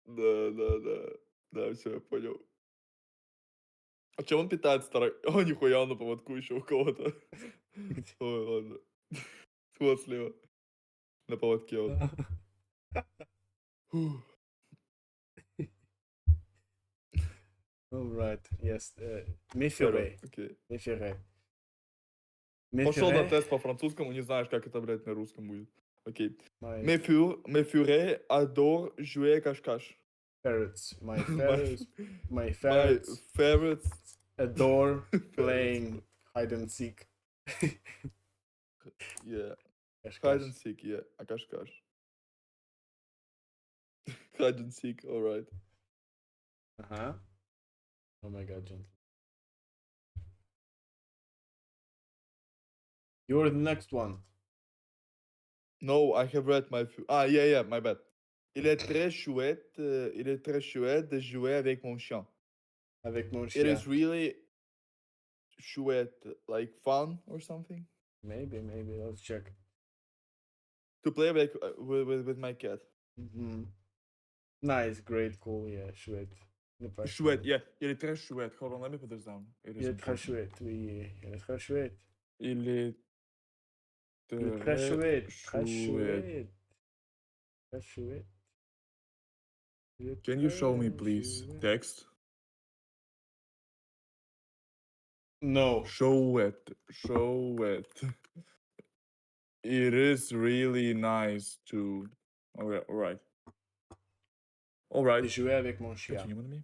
Да, все, я понял. А чем он питается, старый? О, нихуя, на поводку еще у кого-то. Ой, ладно. Вот слева. На поводке вот. Фух. All right. Yes. Второй, Méfierais. окей. Méfierais. Пошел на Méfierais. тест по французскому, не знаешь, как это, блядь, на русском будет. Окей. My Mes furets adorent jouer à cache-cache. ferrets. My My, ferrets. My my ferrets favorites. adore Ferrets. playing hide and seek. Yeah. Cache, Hide cache. and seek, yeah. À cache-cache. Hide and seek, alright. Uh-huh. Oh my god, gentlemen. You're the next one. No, I have read my... yeah, my bad. Il est très chouette de jouer avec mon chien. Avec mon It chien. is really chouette, like fun or something. Maybe. Let's check. To play with my cat. Mhm. Nice, great, cool, yeah, chouette. Ne pas Chouette, yeah. Il est très chouette. Hold on, let me put this down. It Il is est très important. chouette, oui. Il est très chouette. Il est Il est très chouette. Très chouette. chouette. Très chouette. Il est Can you show me, très please, chouette. text? No. Chouette. It is really nice to... Alright. De jouer avec mon chien. Continue, mon ami.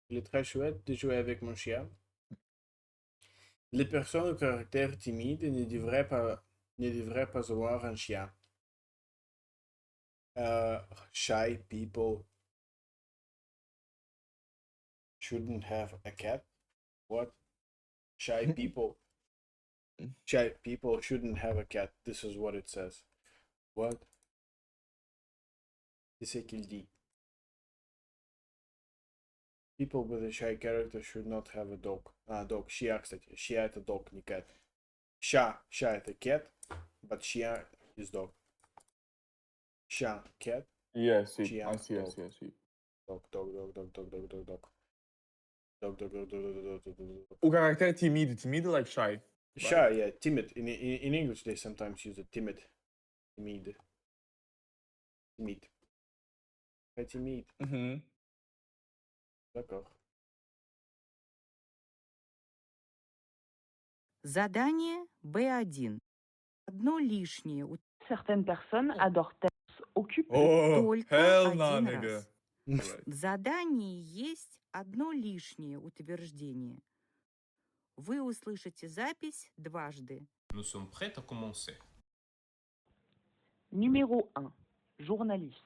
Il est très chouette de jouer avec mon chien. Les personnes au caractère timide ne devraient pas avoir un chien. Shy people shouldn't have a cat. What? Shy people shouldn't have a cat. This is what it says. What? C'est ce qu'il dit. People with a shy character should not have a dog. Dog. Chien, кстати. Chien это dog, не cat. Chat это cat, but chien is dog. Chien, cat. Yes, Chien, I see. Dog. O caractère timide, like shy. Shy, yeah, timid. In English, they sometimes use a timid. Timide. Très timide. Mhm. D'accord. Задание B1. Одно лишнее. Certaines personnes adorent occupent Oh, только hell no, один nigga. раз. Alright. В задании есть одно лишнее утверждение. Вы услышите запись дважды. Nous sommes prêts à commencer. Numéro 1. Journaliste.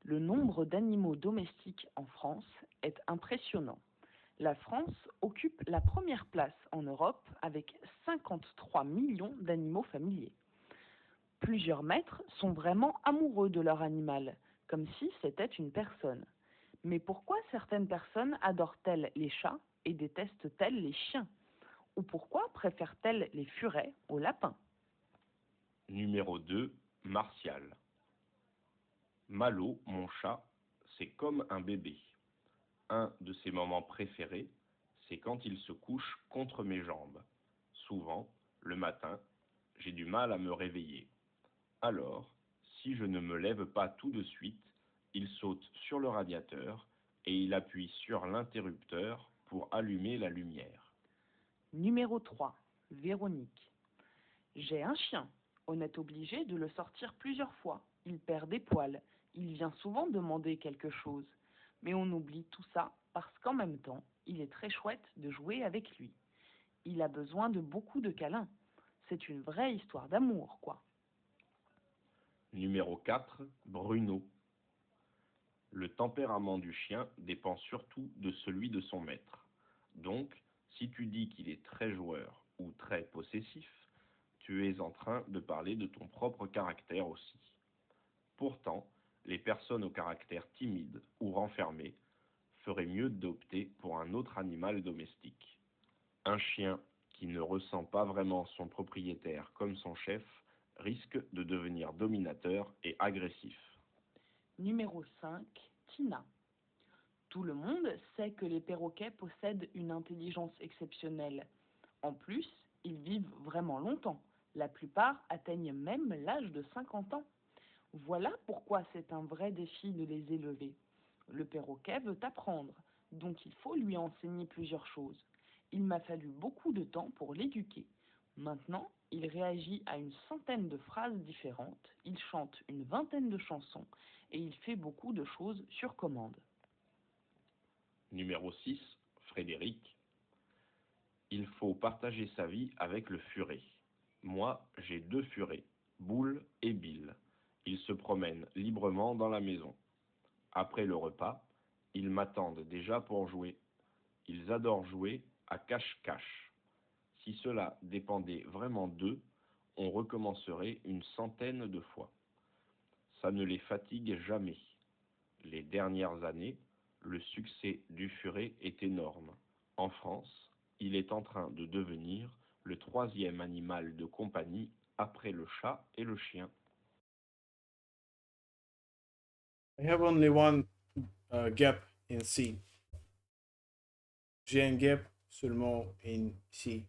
Le nombre d'animaux domestiques en France est impressionnant. La France occupe la première place en Europe avec 53 millions d'animaux familiers. Plusieurs maîtres sont vraiment amoureux de leur animal, comme si c'était une personne. Mais pourquoi certaines personnes adorent-elles les chats et détestent-elles les chiens? Ou pourquoi préfèrent-elles les furets aux lapins? Numéro 2, Martial. Malo, mon chat, c'est comme un bébé. Un de ses moments préférés, c'est quand il se couche contre mes jambes. Souvent, le matin, j'ai du mal à me réveiller. Alors, si je ne me lève pas tout de suite, il saute sur le radiateur et il appuie sur l'interrupteur pour allumer la lumière. Numéro 3. Véronique. J'ai un chien. On est obligé de le sortir plusieurs fois. Il perd des poils. Il vient souvent demander quelque chose. Mais on oublie tout ça parce qu'en même temps, il est très chouette de jouer avec lui. Il a besoin de beaucoup de câlins. C'est une vraie histoire d'amour, quoi. Numéro 4, Bruno. Le tempérament du chien dépend surtout de celui de son maître. Donc, si tu dis qu'il est très joueur ou très possessif, tu es en train de parler de ton propre caractère aussi. Pourtant, les personnes au caractère timide ou renfermé feraient mieux d'opter pour un autre animal domestique. Un chien qui ne ressent pas vraiment son propriétaire comme son chef risque de devenir dominateur et agressif. Numéro 5, Tina. Tout le monde sait que les perroquets possèdent une intelligence exceptionnelle. En plus, ils vivent vraiment longtemps. La plupart atteignent même l'âge de 50 ans. Voilà pourquoi c'est un vrai défi de les élever. Le perroquet veut apprendre. donc il faut lui enseigner plusieurs choses. Il m'a fallu beaucoup de temps pour l'éduquer. Maintenant, il réagit à une centaine de phrases différentes, il chante une vingtaine de chansons et il fait beaucoup de choses sur commande. Numéro 6, Frédéric. Il faut partager sa vie avec le furet. Moi, j'ai 2 furets, Boule et Bill. Ils se promènent librement dans la maison. Après le repas, ils m'attendent déjà pour jouer. Ils adorent jouer à cache-cache. Si cela dépendait vraiment d'eux, on recommencerait une centaine de fois. Ça ne les fatigue jamais. Les dernières années, le succès du furet est énorme. En France, il est en train de devenir le 3e animal de compagnie après le chat et le chien. I have only one gap in C. J'ai un gap seulement in C.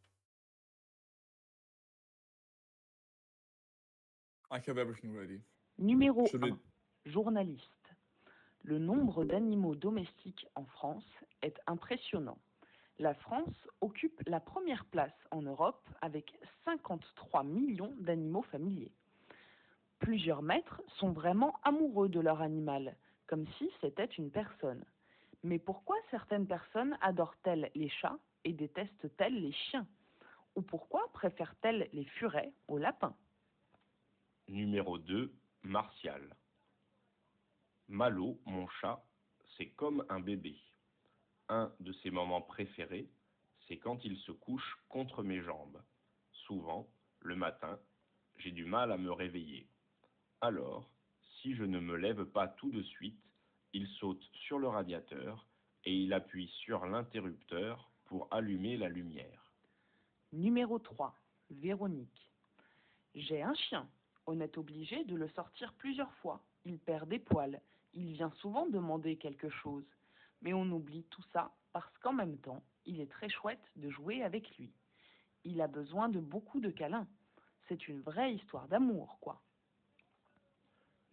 I have everything ready. Numéro Should 1. it- Journaliste. Le nombre d'animaux domestiques en France est impressionnant. La France occupe la première place en Europe avec 53 millions d'animaux familiers. Plusieurs maîtres sont vraiment amoureux de leur animal, comme si c'était une personne. Mais pourquoi certaines personnes adorent-elles les chats et détestent-elles les chiens? Ou pourquoi préfèrent-elles les furets aux lapins? Numéro 2, Martial. Malo, mon chat, c'est comme un bébé. Un de ses moments préférés, c'est quand il se couche contre mes jambes. Souvent, le matin, j'ai du mal à me réveiller. Alors, si je ne me lève pas tout de suite, il saute sur le radiateur et il appuie sur l'interrupteur pour allumer la lumière. Numéro 3. Véronique. J'ai un chien. On est obligé de le sortir plusieurs fois. Il perd des poils. Il vient souvent demander quelque chose. Mais on oublie tout ça parce qu'en même temps, il est très chouette de jouer avec lui. Il a besoin de beaucoup de câlins. C'est une vraie histoire d'amour, quoi.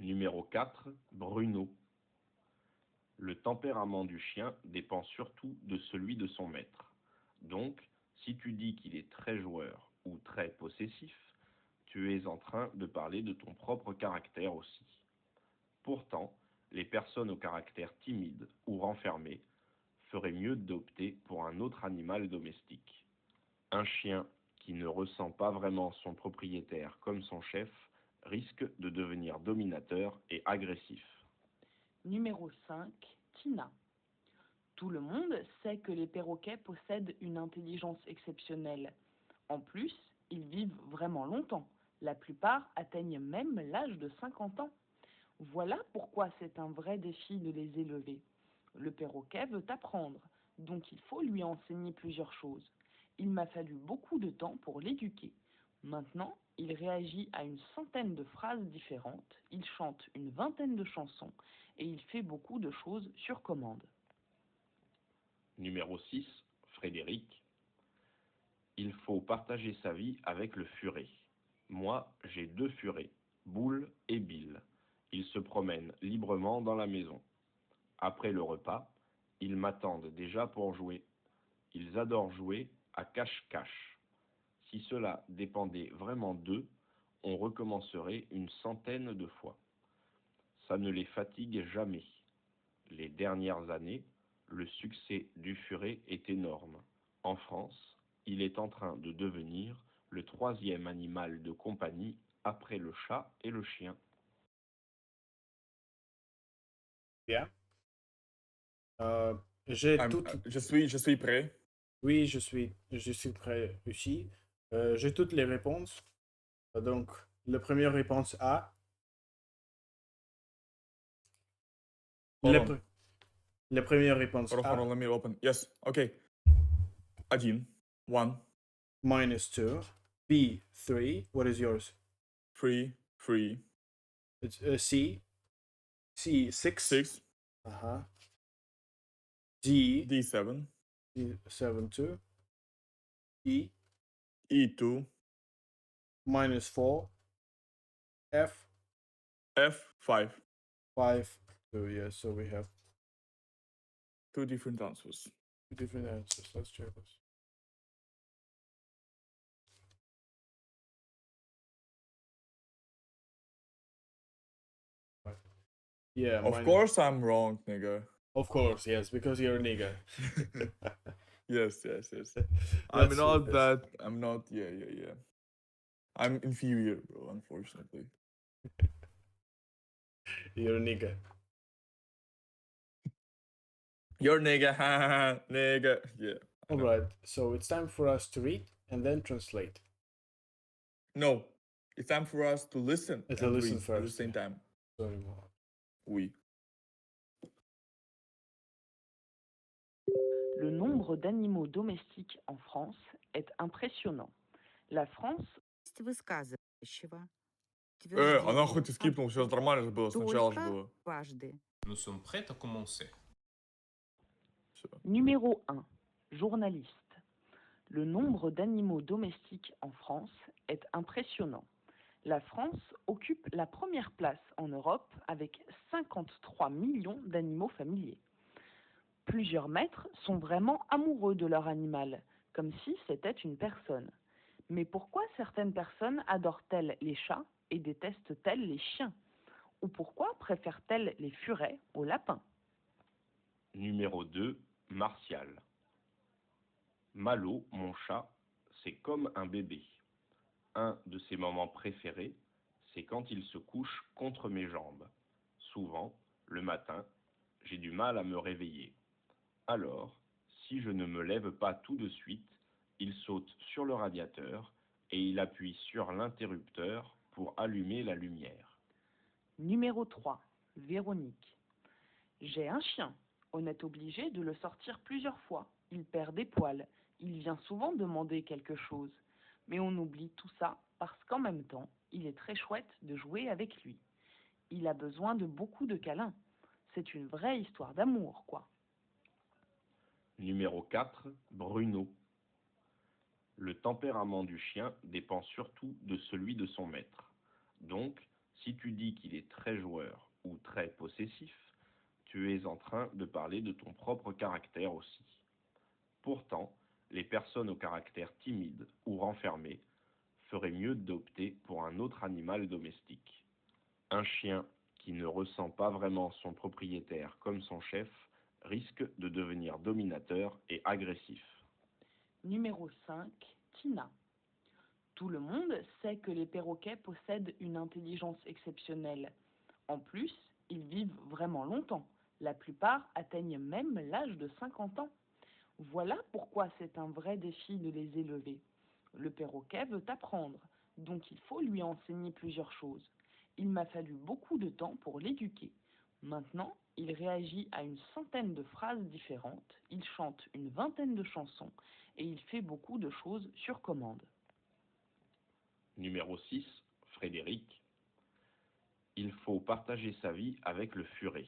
Numéro 4, Bruno. Le tempérament du chien dépend surtout de celui de son maître. Donc, si tu dis qu'il est très joueur ou très possessif, tu es en train de parler de ton propre caractère aussi. Pourtant, les personnes au caractère timide ou renfermé feraient mieux d'opter pour un autre animal domestique. Un chien qui ne ressent pas vraiment son propriétaire comme son chef risque de devenir dominateur et agressif. Numéro 5. Tina. Tout le monde sait que les perroquets possèdent une intelligence exceptionnelle. En plus, ils vivent vraiment longtemps. La plupart atteignent même l'âge de 50 ans. Voilà pourquoi c'est un vrai défi de les élever. Le perroquet veut apprendre, donc il faut lui enseigner plusieurs choses. Il m'a fallu beaucoup de temps pour l'éduquer. Maintenant, il réagit à une centaine de phrases différentes, il chante une vingtaine de chansons et il fait beaucoup de choses sur commande. Numéro 6, Frédéric. Il faut partager sa vie avec le furet. Moi, j'ai 2 furets, Boule et Bill. Ils se promènent librement dans la maison. Après le repas, ils m'attendent déjà pour jouer. Ils adorent jouer à cache-cache. Si cela dépendait vraiment d'eux, on recommencerait une centaine de fois. Ça ne les fatigue jamais. Les dernières années, le succès du furet est énorme. En France, il est en train de devenir le 3e animal de compagnie après le chat et le chien. Bien. J'ai toutes... Je suis prêt. Oui, je suis prêt aussi. J'ai toutes les réponses. Donc, la première réponse A. Hold La, on. pre- la première réponse Hold A. on, let me open. Yes, okay. 1. 1, Minus 2. B. 3. What is yours? 3, 3, It's C. C. 6. 6, Uh-huh. D. D7, 7 2. E. E2, Minus 4. F. F5. 5 2. Yeah, so we have Two different answers. Two different answers. Let's check this. Right. Yeah, Of mine- course I'm wrong, nigga. Of course, yes, because you're a nigga. Yes. I'm That's- not that's- that. I'm not. Yeah. I'm inferior, bro. Unfortunately. You're a nigga. You're nigga, haha, nigga. Yeah. All right, so it's time for us to read and then translate. No, it's time for us to listen. To and listen read at the first, same yeah. time. Sorry, Mo. Oui. Le nombre d'animaux domestiques en France est impressionnant. La France Есть высказывающего. А нахуй ты скипнул? Все нормально же было. Сначала же Только было. дважды. Nous sommes prêts à commencer. Всё. Numéro 1. Journaliste. Le nombre d'animaux domestiques en France est impressionnant. La France occupe la première place en Europe avec 53 millions d'animaux familiers. Plusieurs maîtres sont vraiment amoureux de leur animal, comme si c'était une personne. Mais pourquoi certaines personnes adorent-elles les chats et détestent-elles les chiens? Ou pourquoi préfèrent-elles les furets aux lapins? Numéro 2. Martial. Malo, mon chat, c'est comme un bébé. Un de ses moments préférés, c'est quand il se couche contre mes jambes. Souvent, le matin, j'ai du mal à me réveiller. Alors, si je ne me lève pas tout de suite, il saute sur le radiateur et il appuie sur l'interrupteur pour allumer la lumière. Numéro 3. Véronique. J'ai un chien. On est obligé de le sortir plusieurs fois. Il perd des poils. Il vient souvent demander quelque chose. Mais on oublie tout ça parce qu'en même temps, il est très chouette de jouer avec lui. Il a besoin de beaucoup de câlins. C'est une vraie histoire d'amour, quoi. Numéro 4. Bruno. Le tempérament du chien dépend surtout de celui de son maître. Donc, si tu dis qu'il est très joueur ou très possessif, tu es en train de parler de ton propre caractère aussi. Pourtant, les personnes au caractère timide ou renfermé feraient mieux d'opter pour un autre animal domestique. Un chien qui ne ressent pas vraiment son propriétaire comme son chef risque de devenir dominateur et agressif. Numéro 5. Tina. Tout le monde sait que les perroquets possèdent une intelligence exceptionnelle. En plus, ils vivent vraiment longtemps. La plupart atteignent même l'âge de 50 ans. Voilà pourquoi c'est un vrai défi de les élever. Le perroquet veut apprendre, donc il faut lui enseigner plusieurs choses. Il m'a fallu beaucoup de temps pour l'éduquer. Maintenant, il réagit à une centaine de phrases différentes, il chante une vingtaine de chansons et il fait beaucoup de choses sur commande. Numéro 6. Frédéric. Il faut partager sa vie avec le furet.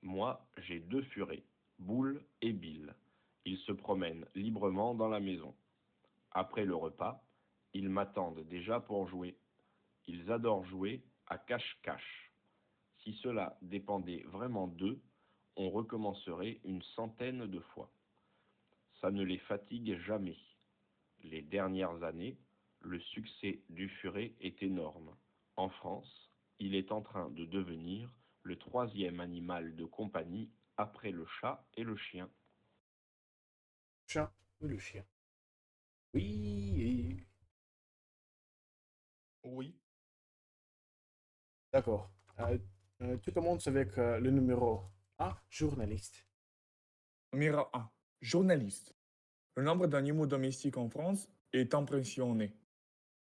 Moi, j'ai 2 furets, Boule et Bill. Ils se promènent librement dans la maison. Après le repas, ils m'attendent déjà pour jouer. Ils adorent jouer à cache-cache. Si cela dépendait vraiment d'eux, on recommencerait une centaine de fois. Ça ne les fatigue jamais. Les dernières années, le succès du furet est énorme. En France, il est en train de devenir le 3e animal de compagnie après le chat et le chien. Chat ou le chien? Oui. Oui. D'accord. Tu commences avec le numéro 1, journaliste. Numéro 1. Journaliste. Le nombre d'animaux domestiques en France est impressionnant.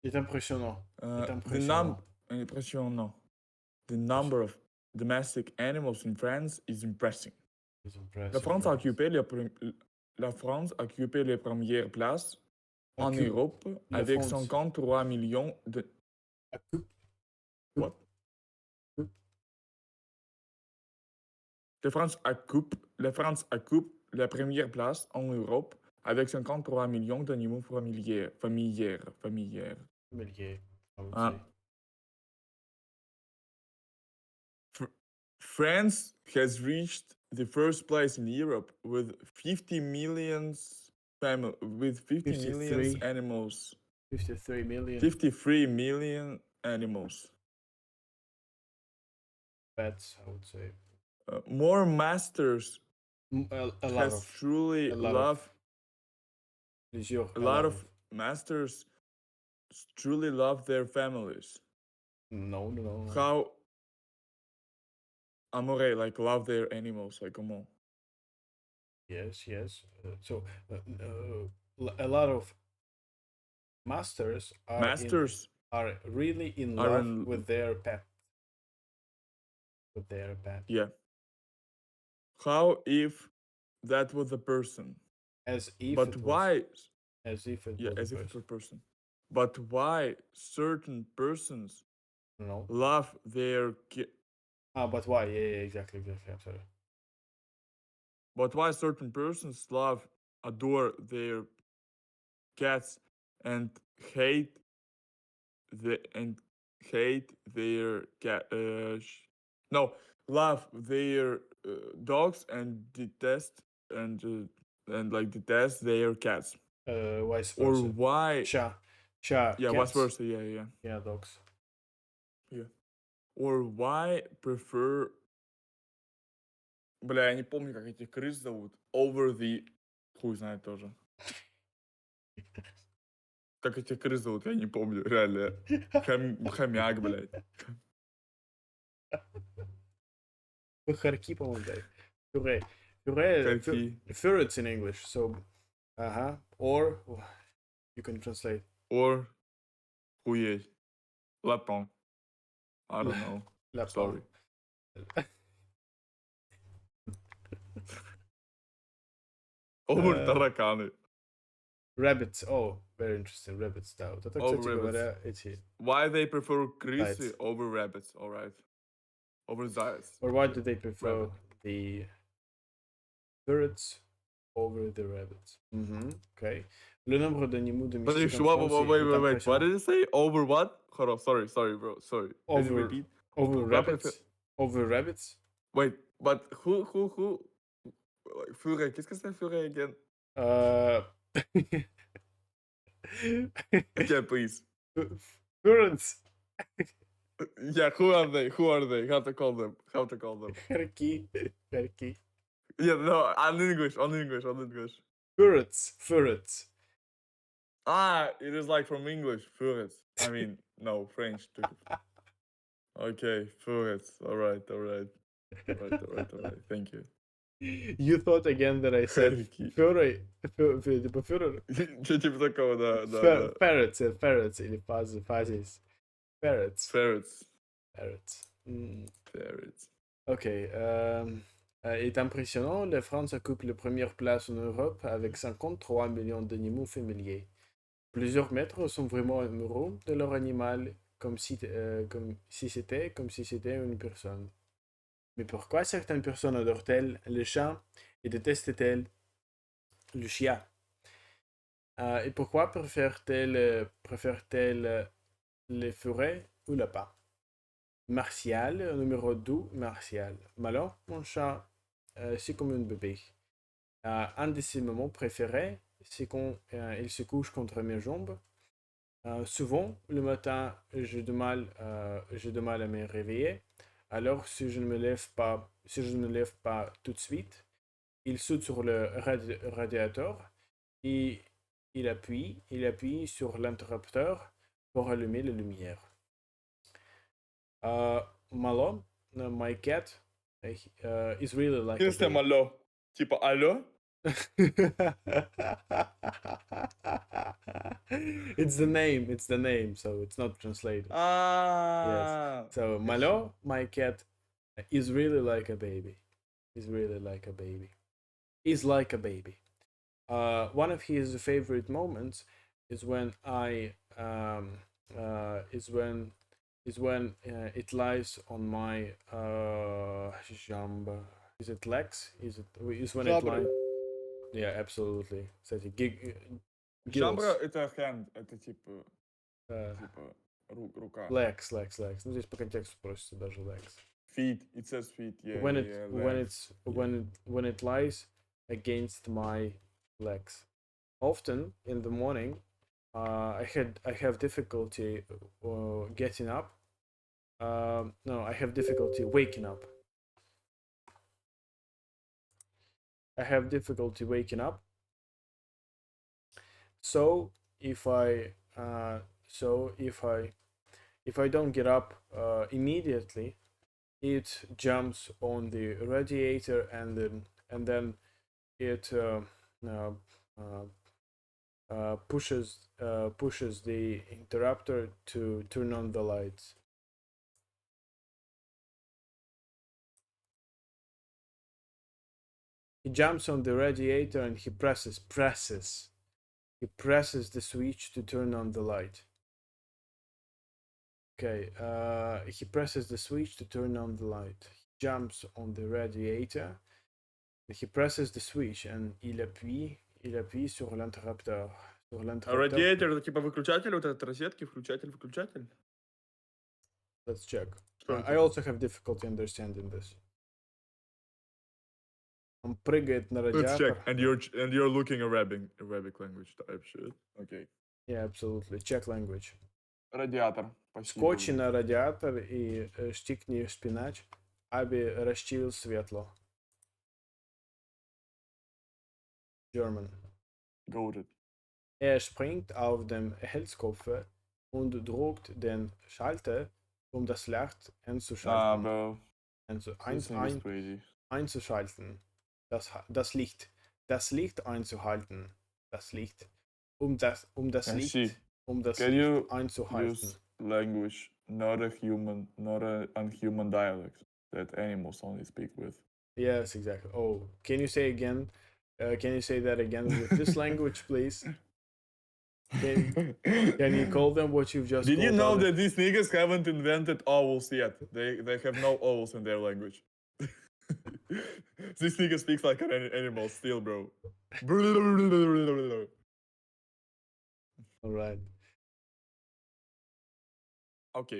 C'est impressionnant. C'est The impressionnant. impressionnant. The number of domestic animals in France is impressive. C'est impressionnant. La France a occupé les premières places en Occupe. Europe La avec France. 53 millions de... Occupe. What? Occupe. La France occupe la première place en Europe avec 53 millions d'animaux familiers. Familier. Ah. France has reached the first place in Europe with 50 millions with 50 millions 53. animals. 53 million 53 million animals. pets, I would say. More masters A lot has of. truly a lot of- love. Jour, A lot of masters truly love their families. No, no, no. How amore, like love their animals, like come on. Yes, yes. A lot of masters Masters are really in are love in- with their pet. With their pet. yeah. How if that was a person? As if But it was. why? As if it Yeah, was as a if it was person. a person. But why certain persons No. love their But why? Yeah, exactly. I'm sorry. But why certain persons adore their cats and hate their cat? No, love their dogs and detest their cats. Vice Or versa. why? Cha. Yeah, vice Cats. versa. Yeah. Yeah, dogs. Yeah. Or why prefer... Бля, я не помню, как этих крыс зовут. Over the... Хуй знает тоже. Как этих крыс зовут, я не помню, реально. Хомяк, блядь. Харки, по-моему, да. Харки. Ferrets in English. So, or you can translate. Or хуеть. Lapin. I don't know. Lapin. Sorry. Over тараканы. Rabbits. Oh, very interesting. Rabbits, да. Вот это, Oh, кстати говоря, эти. Why they prefer крысы Зайцы. over rabbits, alright. Over zаяц. Or why do they prefer Rabbit. the ferrets over the rabbits? Okay. Le nombre d'animaux domestiques en France est Wait. impressionnant. What did you say? Over what? Hold on, sorry, bro. Sorry. Can you Over- repeat? Over rabbits? Over rabbits? Wait, but who? Like, furet. Qu'est-ce que c'est furet again? Again, please. Ferrets. Yeah, who are they? How to call them? Харки. Yeah, no, on English. Ferrets. Ah, it is like from English, ferrets. I mean, no, French too. Okay, ferrets. All right. Thank you. You thought again that I said Харки. Führer. Что типа такого, да. Ferrets или фазис. Ferrets. Ferrets. Ok. Est impressionnant, la France occupe la première place en Europe avec 53 millions d'animaux familiers. Plusieurs maîtres sont vraiment amoureux de leur animal, comme si c'était une personne. Mais pourquoi certaines personnes adorent-elles le chat et détestent-elles le chien? Et pourquoi préfèrent-elles les forêts ou le pas? Martial, numéro 2, Martial. Malon, mon chat, c'est comme un bébé. Un de ses moments préférés, c'est quand il se couche contre mes jambes. Souvent, le matin, j'ai du mal à me réveiller. Alors, si je ne me lève pas tout de suite, il saute sur le radiateur et il appuie sur l'interrupteur pour allumer la lumière. Malo, my cat, is really like Qu'est-ce que c'est malo? Типа алло? It's the name, so it's not translated. Yes. So Malo, my cat, is really like a baby. He's like a baby. One of his favorite moments is when it lies on my jambe. Is it legs? Is when it lies? Yeah, absolutely. Кстати, Жабра это hand, это типа рука. Legs. Ну, здесь по контексту просится даже legs. Feet. It says feet. Yeah. when yeah, it yeah, when left. it's when it lies against my legs. Often in the morning, I have difficulty getting up. No, I have difficulty waking up. I have difficulty waking up. So if I if I don't get up immediately, it jumps on the radiator and then it pushes the interrupter to turn on the lights. He jumps on the radiator and he presses the switch to turn on the light. Okay, he presses the switch to turn on the light. He jumps on the radiator. He presses the switch and il appuie sur l'interrupteur. А радиатор это типа выключатель, вот этот розетки, включатель. Let's check. Что I это? also have difficulty understanding this. Он прыгает на Let's check. радиатор. And you're looking Arabic language type shit. Okay. Yeah, absolutely. Check language. Радиатор. Спасибо. Скочи на радиатор и штикни шпинач, аби расчивил светло. German. Goated. Springt auf dem Hellkoffer und drückt den Schalter, das Licht einzuschalten. Bro. This thing is crazy. Einzuschalten. Das Licht einzuhalten. Das Licht. Das Licht einzuhalten. Use language, not a unhuman dialect that animals only speak with. Yes, exactly. Oh, can you say again? Can you say that again with this language, please? Can you call them what you've just Did you called know out? that these niggas haven't invented owls yet? They have no owls in their language. This nigga speaks like an animal still, bro. All right. Ok.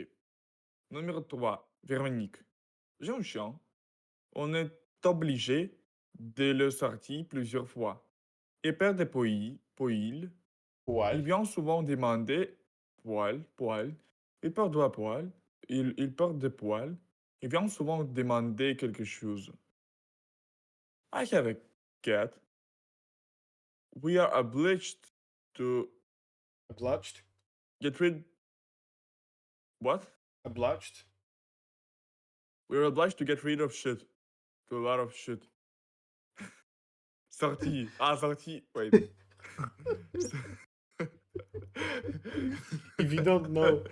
Numéro 3. Véronique. J'ai un chien. On est obligé de le sortir plusieurs fois. Il perd des poils. Il Poil. vient souvent demander poil. Il perd deux poils. Il perd des poils. Il vient souvent demander quelque chose. I have a cat. We are obliged to Obliged. get rid. What? Obliged. We're obliged to get rid of shit. To a lot of shit. Sorti. Sorti. Wait. If you don't know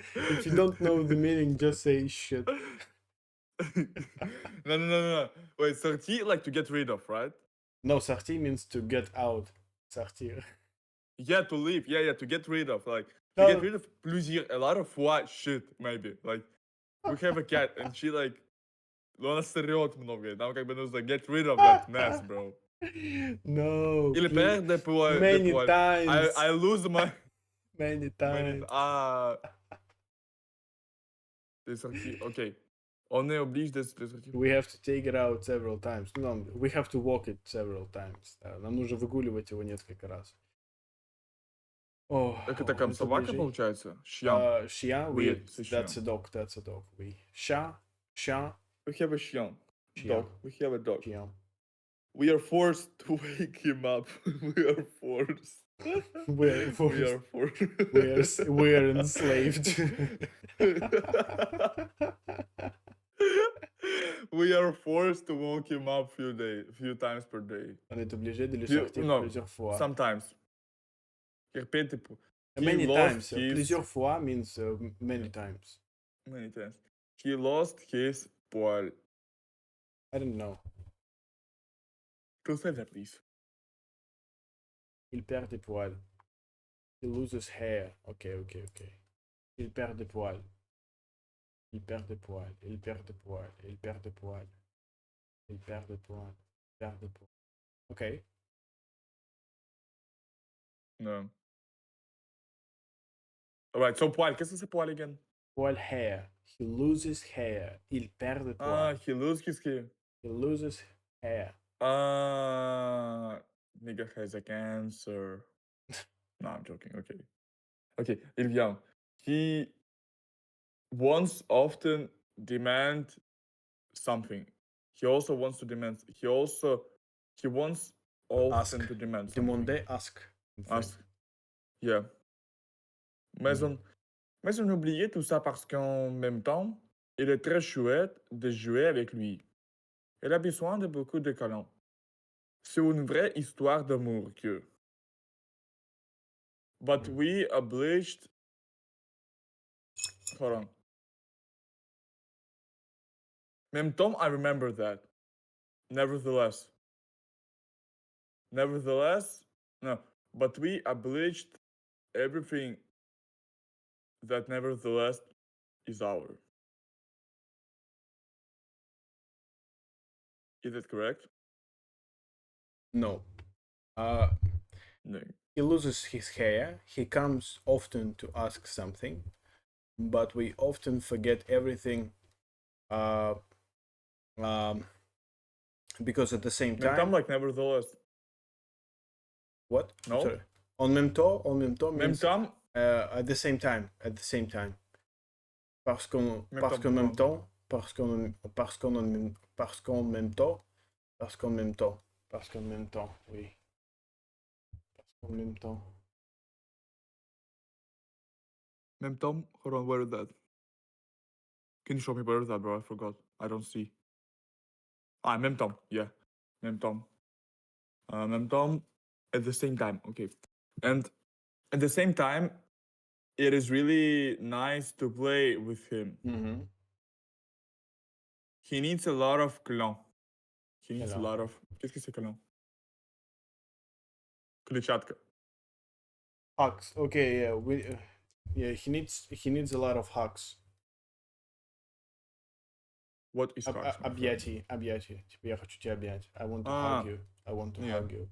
the meaning, just say shit. No. Wait, sorti, like to get rid of, right? No, sortir means to get out. Sortir. Yeah, to leave. Yeah, to get rid of. Like, to No. get rid of a lot of what shit, maybe. Like, we have a cat, and she, like, она срет много. Нам как бы нужно get rid of that mess, bro. No. Или perd des poils. Many times. I lose my... Many times. T'es sorti. Ok. On est obligé de se sortir. We have to take it out several times. No, we have to walk it several times. Нам нужно выгуливать его несколько раз. Так это как собака получается? Chien. Chien, Oui, oui, c'est that's chien. a dog, oui. Chat, chien, We have a chien. chien, Dog. We have a dog. chien. We are forced to wake him up. We are forced. We're forced. We're enslaved. We are forced to wake him up few times per day. On est obligé de le sortir plusieurs fois. Sometimes. Répète. Many times. Plusieurs fois means many times. Many times. He lost his poil. I don't know. Translate that, please. Il perd des poils. He loses hair. Okay. Il perd des poils. Il perd des poils. Il perd des poils. Il perd des poils. Il perd des poils. Il perd des poils. Okay. No. Alright, so poil. Qu'est-ce que c'est poil again? Poil, hair. He loses hair. Il perd de Ah, poids. he loses his hair. He loses hair. Nigga has a cancer. No, I'm joking. Okay. Okay, il vient. He wants often demand something. He also wants to demand. He wants often Ask. to demand something. Demander, ask. in French. Ask. Yeah. Mais on oubliait tout ça parce qu'en même temps, il est très chouette de jouer avec lui. Il a besoin de beaucoup de câlins. C'est une vraie histoire d'amour que. But we obliged. Hold on. Même temps, I remember that. Nevertheless. No. But we obliged everything that nevertheless is ours. Is that correct? No. No. He loses his hair. He comes often to ask something, but we often forget everything. Because at the same Même temps, time, like nevertheless. what? No. Sorry. En même temps Même means temps. at the same time. Parce qu'en même temps, oui. Parce qu'en même temps. Même temps. Hold on, where is that? Can you show me where is that, bro? I forgot. I don't see. Même temps. Yeah. Même temps. Même temps. At the same time. Okay. And at the same time, it is really nice to play with him. Mm-hmm. He needs a lot of câlins. He needs a Câlins. lot of. Qu'est-ce que c'est câlin? Клетчатка. Hugs. Okay, yeah. Yeah, he needs a lot of hugs. What is hugs? Объятий. Типа, я хочу тебя обнять. I want to hug you. I want to hug you.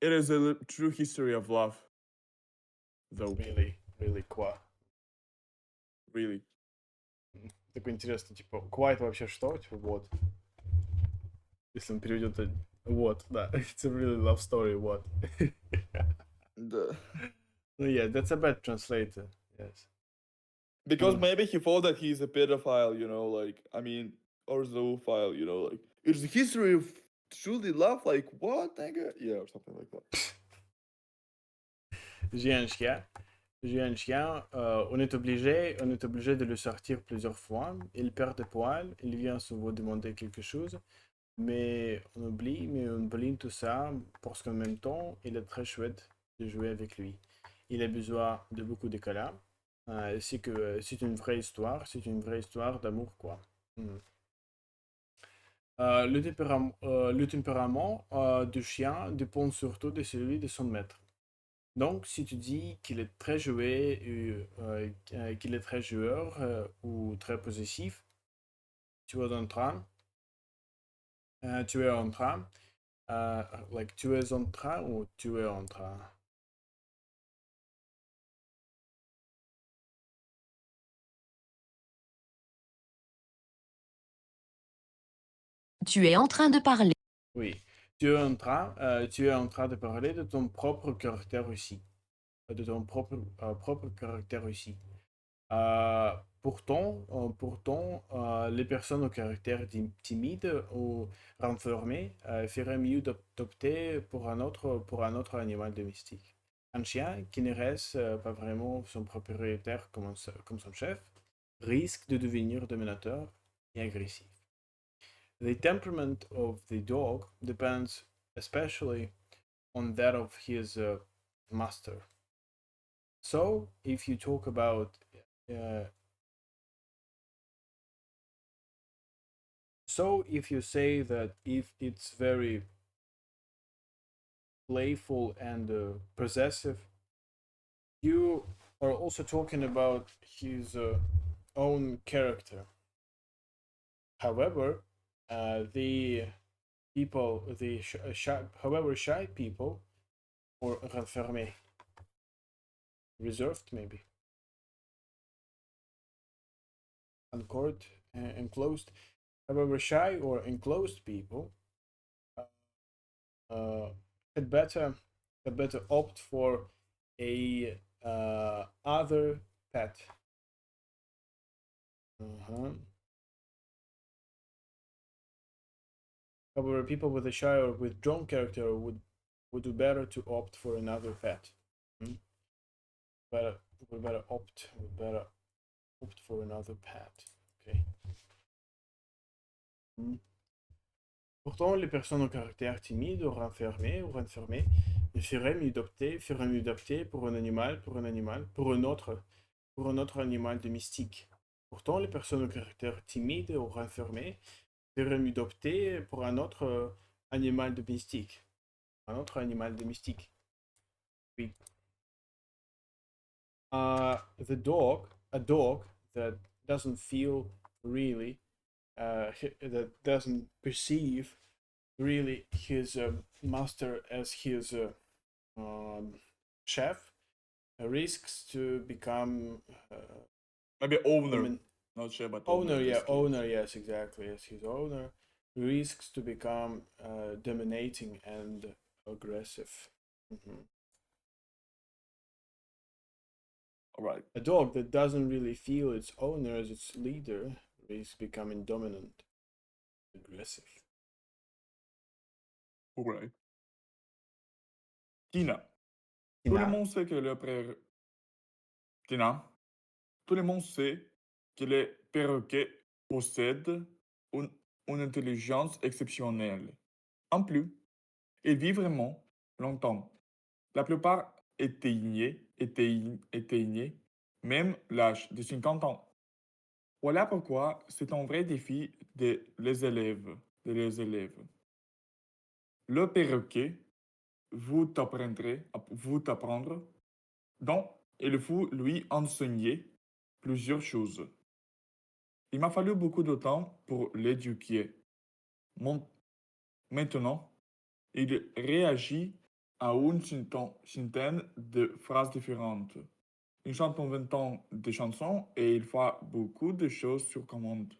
It is a true history of love. Though. Really, quoi? Really. Такой интересно, типа, quoi это вообще что? Типа, вот. Если он переведет это... Вот, да. It's a really love story, what? Yeah, that's a bad translator. Yes. Because maybe he thought that he's a pedophile, you know, like, I mean, or zoophile, you know, like, it's the history of truly love, like, what, nigga? Yeah, or something like that. J'ai un chien, on est obligé de le sortir plusieurs fois. Il perd des poils, il vient souvent demander quelque chose, mais on oublie tout ça parce qu'en même temps, il est très chouette de jouer avec lui. Il a besoin de beaucoup de câlins. C'est une vraie histoire d'amour, quoi. Le tempérament du chien dépend surtout de celui de son maître. Donc, si tu dis qu'il est très qu'il est très joueur ou très possessif, tu es en train, ou tu es en train. Tu es en train de parler. Oui, tu es en train de parler de ton propre caractère aussi. De ton propre caractère aussi. Pourtant, les personnes au caractère timide ou renfermé feraient mieux d'opter pour un autre animal domestique. Un chien qui ne reste pas vraiment son propriétaire comme son chef risque de devenir dominateur et agressif. The temperament of the dog depends especially on that of his master. So, if you talk about so if you say that if it's very playful and possessive, you are also talking about his own character. However, shy people or renfermés, reserved maybe, uncourt, enclosed. However, shy or enclosed people had better opt for a other pet. However, people with a shy or withdrawn character would do better to opt for another pet. Would better opt for another pet. Okay. Pourtant, les personnes au caractère timide ou renfermé feraient mieux d'opter pour un autre animal domestique. Pourtant, les personnes au caractère timide ou renfermé feraient mieux d'opter pour un autre animal domestique. Oui. A dog that doesn't feel really, that doesn't perceive really his master as his chef, risks to become Maybe owner. Not sure, but owner. in Yeah, this case. owner. Yes, exactly. As his owner, risks to become dominating and aggressive. All right. A dog that doesn't really feel its owner as its leader risks becoming dominant, aggressive. All right. Tina. Tout le monde sait que le Tina. Tout le monde sait que les perroquets possèdent une intelligence exceptionnelle. En plus, ils vivent vraiment longtemps. La plupart éteignaient même l'âge de 50 ans. Voilà pourquoi c'est un vrai défi de les élèves. Le perroquet vous apprendre, donc il faut lui enseigner plusieurs choses. Il m'a fallu beaucoup de temps pour l'éduquer. Maintenant, il réagit à une centaine de phrases différentes. Il chante en 20 ans de chansons et il fait beaucoup de choses sur commande.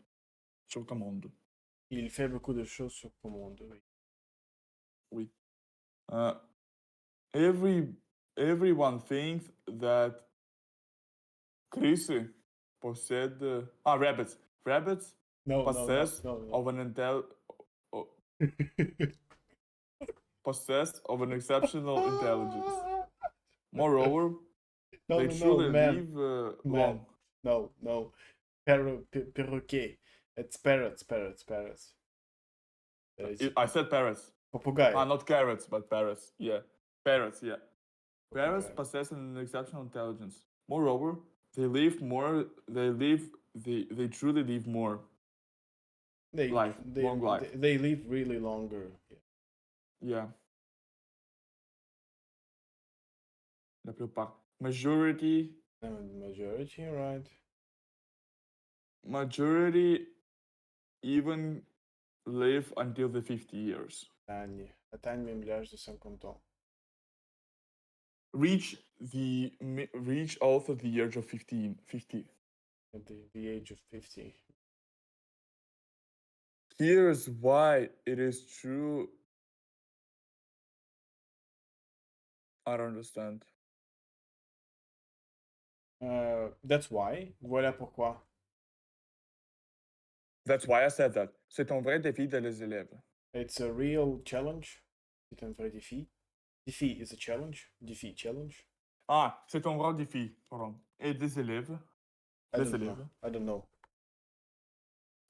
Il fait beaucoup de choses sur commande, oui. Oui. Everyone thinks that Chris possède... rabbits. Rabbits possess of an exceptional intelligence. Moreover, they truly live long. No. Perroquet. It's parrots. I said parrots. Papagaio. Not carrots, but parrots. Yeah. Parrots, yeah. Parrots possess an exceptional intelligence. Moreover, they live more. They truly live more. Long life. They live really longer. Yeah. La plupart. Majority, right? Majority even live until the 50 years. Atteignent même l'âge de 50 ans. Reach also the age of 50. At the age of 50. Here's why it is true. I don't understand. That's why. Voilà pourquoi. That's why I said that. C'est un vrai défi de les élèves. It's a real challenge. C'est un vrai défi. Défi is a challenge. Défi, challenge. C'est un vrai défi, pardon. Et des élèves. I don't know.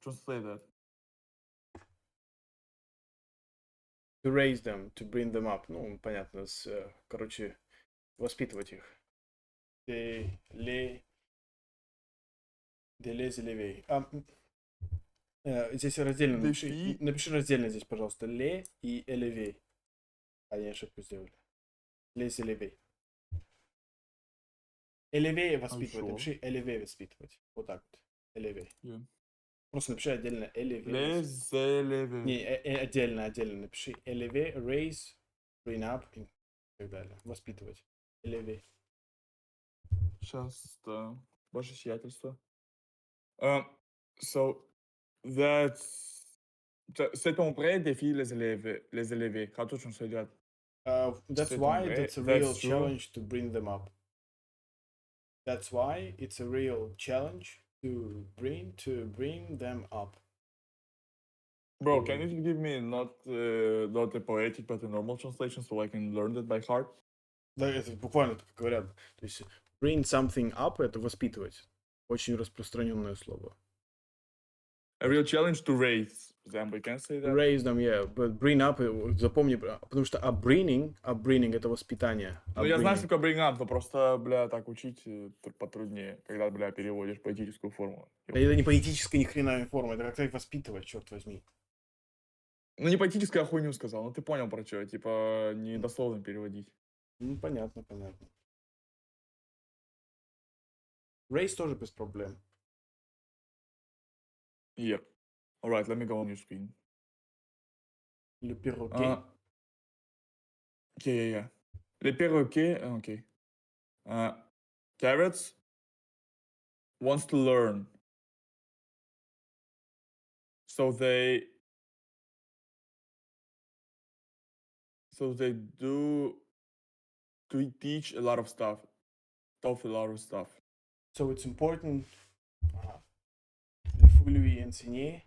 Translate that. To raise them, to bring them up. Ну, понятно. Короче, воспитывать их. De les élever. Здесь раздельно. Напиши раздельно здесь, пожалуйста. Les и élever. Они ошибку сделали. Les élever. Élever воспитывать. Напиши élever воспитывать. Вот так вот. Élever. Yeah. Просто напиши отдельно élever. Les élèves. Не, отдельно. Напиши élever, raise, bring up и так далее. Воспитывать. Élever. Часто. Ваше сиятельство. So c'est un vrai défi les élever. How to translate that? That's C'est un why vrai, that's a that's real true. challenge to bring them up. That's why it's a real challenge to bring them up. Bro, can you give me not a poetic but a normal translation so I can learn that by heart? Да, это буквально так говорят. То есть bring something up — это воспитывать. Очень распространенное слово. A real challenge to raise them, we can say that? Raise them, yeah, but bring up, запомни, потому что upbringing — это воспитание. Ну, я знаю, Upbringing. что bring up, но просто, бля, так учить потруднее, когда, бля, переводишь поэтическую форму. Да это не поэтическая ни хрена форма, это как-то воспитывать, черт возьми. Ну, не поэтическая, а хуйню сказал, ну ты понял про что, типа, не дословно переводить. Ну, понятно, понятно. Raise тоже без проблем. Yeah. Alright, let me go on your screen. Le perroquet. Yeah. Les perroquets, okay. Carrots wants to learn. So they do to teach a lot of stuff. So it's important. Il faut lui enseigner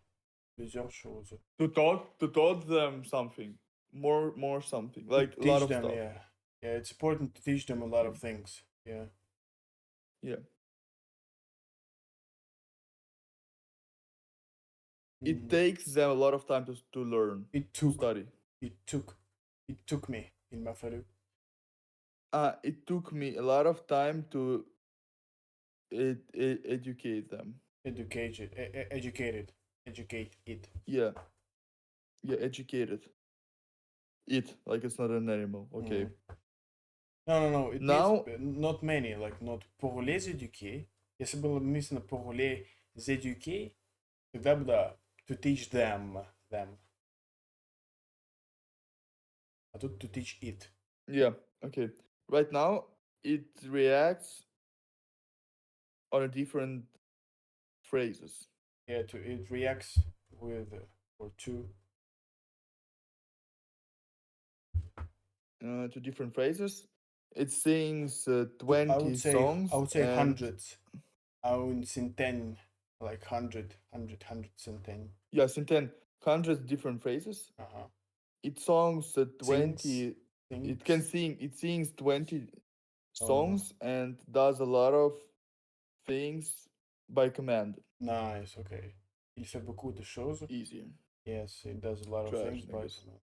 plusieurs choses. To taught them something. More something. Like a Teach lot of them, stuff. yeah. Yeah, it's important to teach them a lot of things. Yeah. Yeah. It takes them a lot of time to learn. To study. It took me in Mafalu. It took me a lot of time to educate them. Educate it. Yeah, educated. It, like it's not an animal. Okay. No. It Now- means not many, like not pour les éduquer. Если было бы написано pour les éduquer, тогда бы да, to teach them. А тут to teach it. Yeah, okay. Right now, it reacts on a different phrases. Yeah, it reacts with or to. To different phrases. It sings I 20 would say songs. I would say and- hundreds. Un centaine, like hundred centaine. Yeah, centaine, hundreds different phrases. Uh-huh. It songs 20. It can sing. It sings 20 songs and does a lot of things by command. Nice, okay. Il fait beaucoup de choses. Easy. Yes, it does a lot of Trash, things by niggas. command.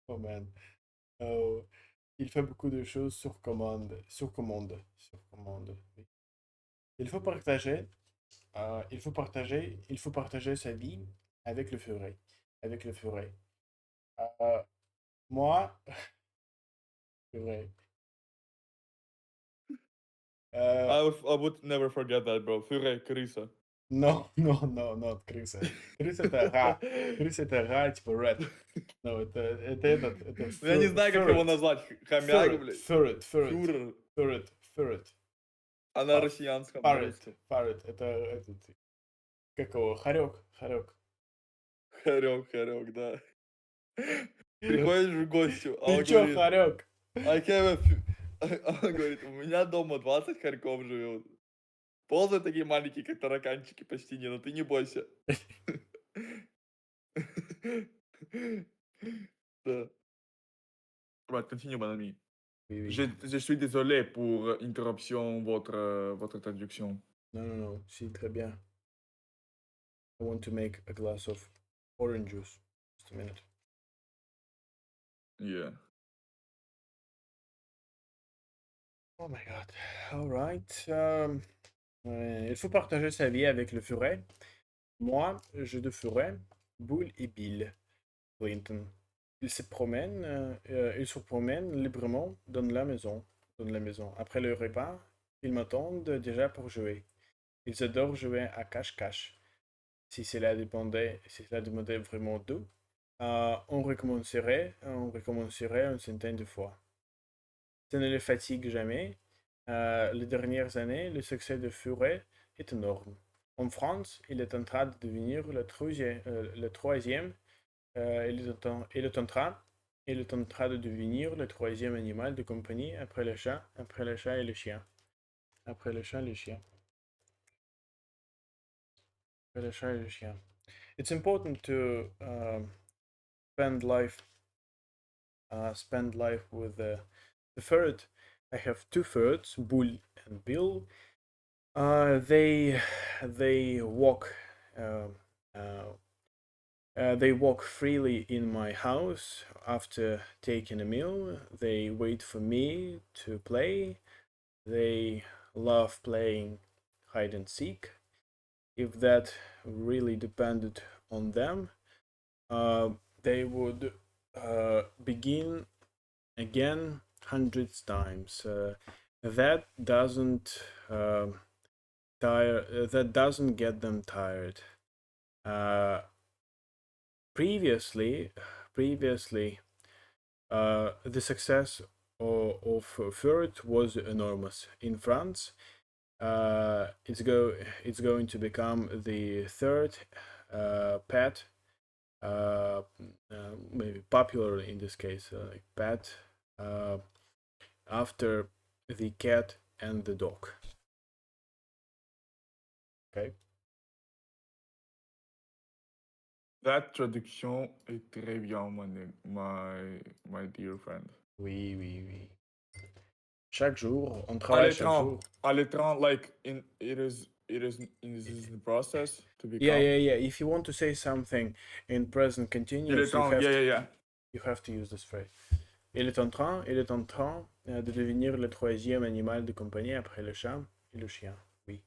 Oh man. Oh, il fait beaucoup de choses sur commande. Oui. Il faut partager sa vie avec le furet. Moi, furet. I would never forget that, bro. Furet, крыса. Non, крыса. Крыса это ра. Крыса это ра, типа rat. No, это Я не знаю, как его назвать. Хомяк, блядь. Ferret. А на россиянском. Parrot. Это как его? Хорек. Хорек, да. Приходишь в гости, а Ты он чё, говорит, хорек? он говорит, у меня дома 20 хорьков живет. Ползают такие маленькие, как тараканчики по стене, но ты не бойся. Да. Right, continue, mon ami. Oui. Je suis désolé pour interruption votre traduction. Non, c'est très bien. I want to make a glass of orange juice. Just a minute. Yeah. Oh my god. All right. Il faut partager sa vie avec le furet. Moi, j'ai deux furets, Bull et Bill Clinton. Ils se promènent librement dans la maison. Après le repas, ils m'attendent déjà pour jouer. Ils adorent jouer à cache-cache. Si cela demandait vraiment d'eux, on recommencerait une centaine de fois. Ça ne les fatigue jamais. Les dernières années, le succès de Furet est énorme. En France, il est en train de devenir le troisième. Il est en train de devenir le troisième animal de compagnie après le chat et le chien. Après le chat et le chien. Après le chat et le chien. It's important to spend life with the ferret. I have two ferrets, Bull and Bill. They walk they walk freely in my house after taking a meal. They wait for me to play. They love playing hide and seek. If that really depended on them, they would begin again hundreds times. That doesn't that doesn't get them tired. Previously, the success of Ferret was enormous. In France, it's going to become the third pet, maybe popular in this case, like pet, after the cat and the dog. Okay. That traduction est très bien, my dear friend. Oui, oui, oui. Chaque jour, on travaille chaque jour. À l'écran, like it is in the process to become. Yeah. If you want to say something in present continuous, you have to use this phrase. Il est en train de devenir le troisième animal de compagnie après le chat et le chien. Oui.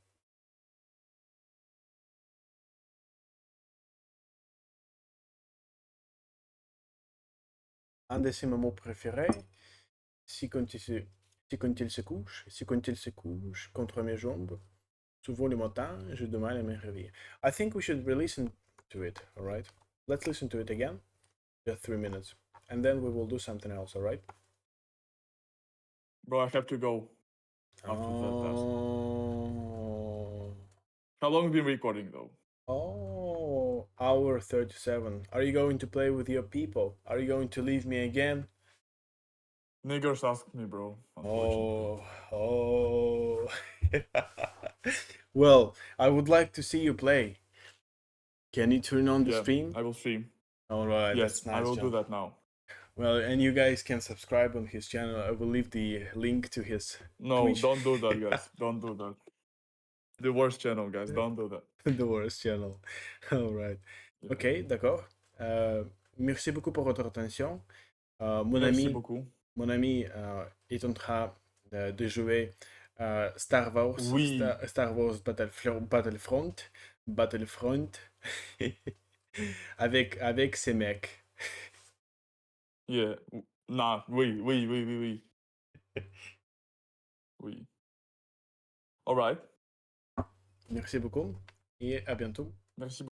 Un de ses moments préférés, c'est quand il se couche contre mes jambes. Souvent le matin, j'ai du mal à me réveiller. I think we should re-listen to it, alright? Let's listen to it again. Just 3 minutes. And then we will do something else, alright? Bro, I have to go after that task. How long have you been recording though? Oh, hour 37. Are you going to play with your people? Are you going to leave me again? Niggers asked me, bro. Oh. Well, I would like to see you play. Can you turn on the stream? I will stream. All right. Yes, that's nice, I will John. do that now. Well, and you guys can subscribe on his channel. I will leave the link to his Twitch. Don't do that, guys. Don't do that. The worst channel, guys. Don't do that. The worst channel. All right. Yeah. Ok, d'accord. Merci beaucoup pour votre attention. Merci beaucoup. Mon ami est en train de jouer Star Wars, Oui. Star Wars Battlefront avec ses mecs. Yeah. Nah, oui. Oui. All right. Merci beaucoup et à bientôt. Merci beaucoup.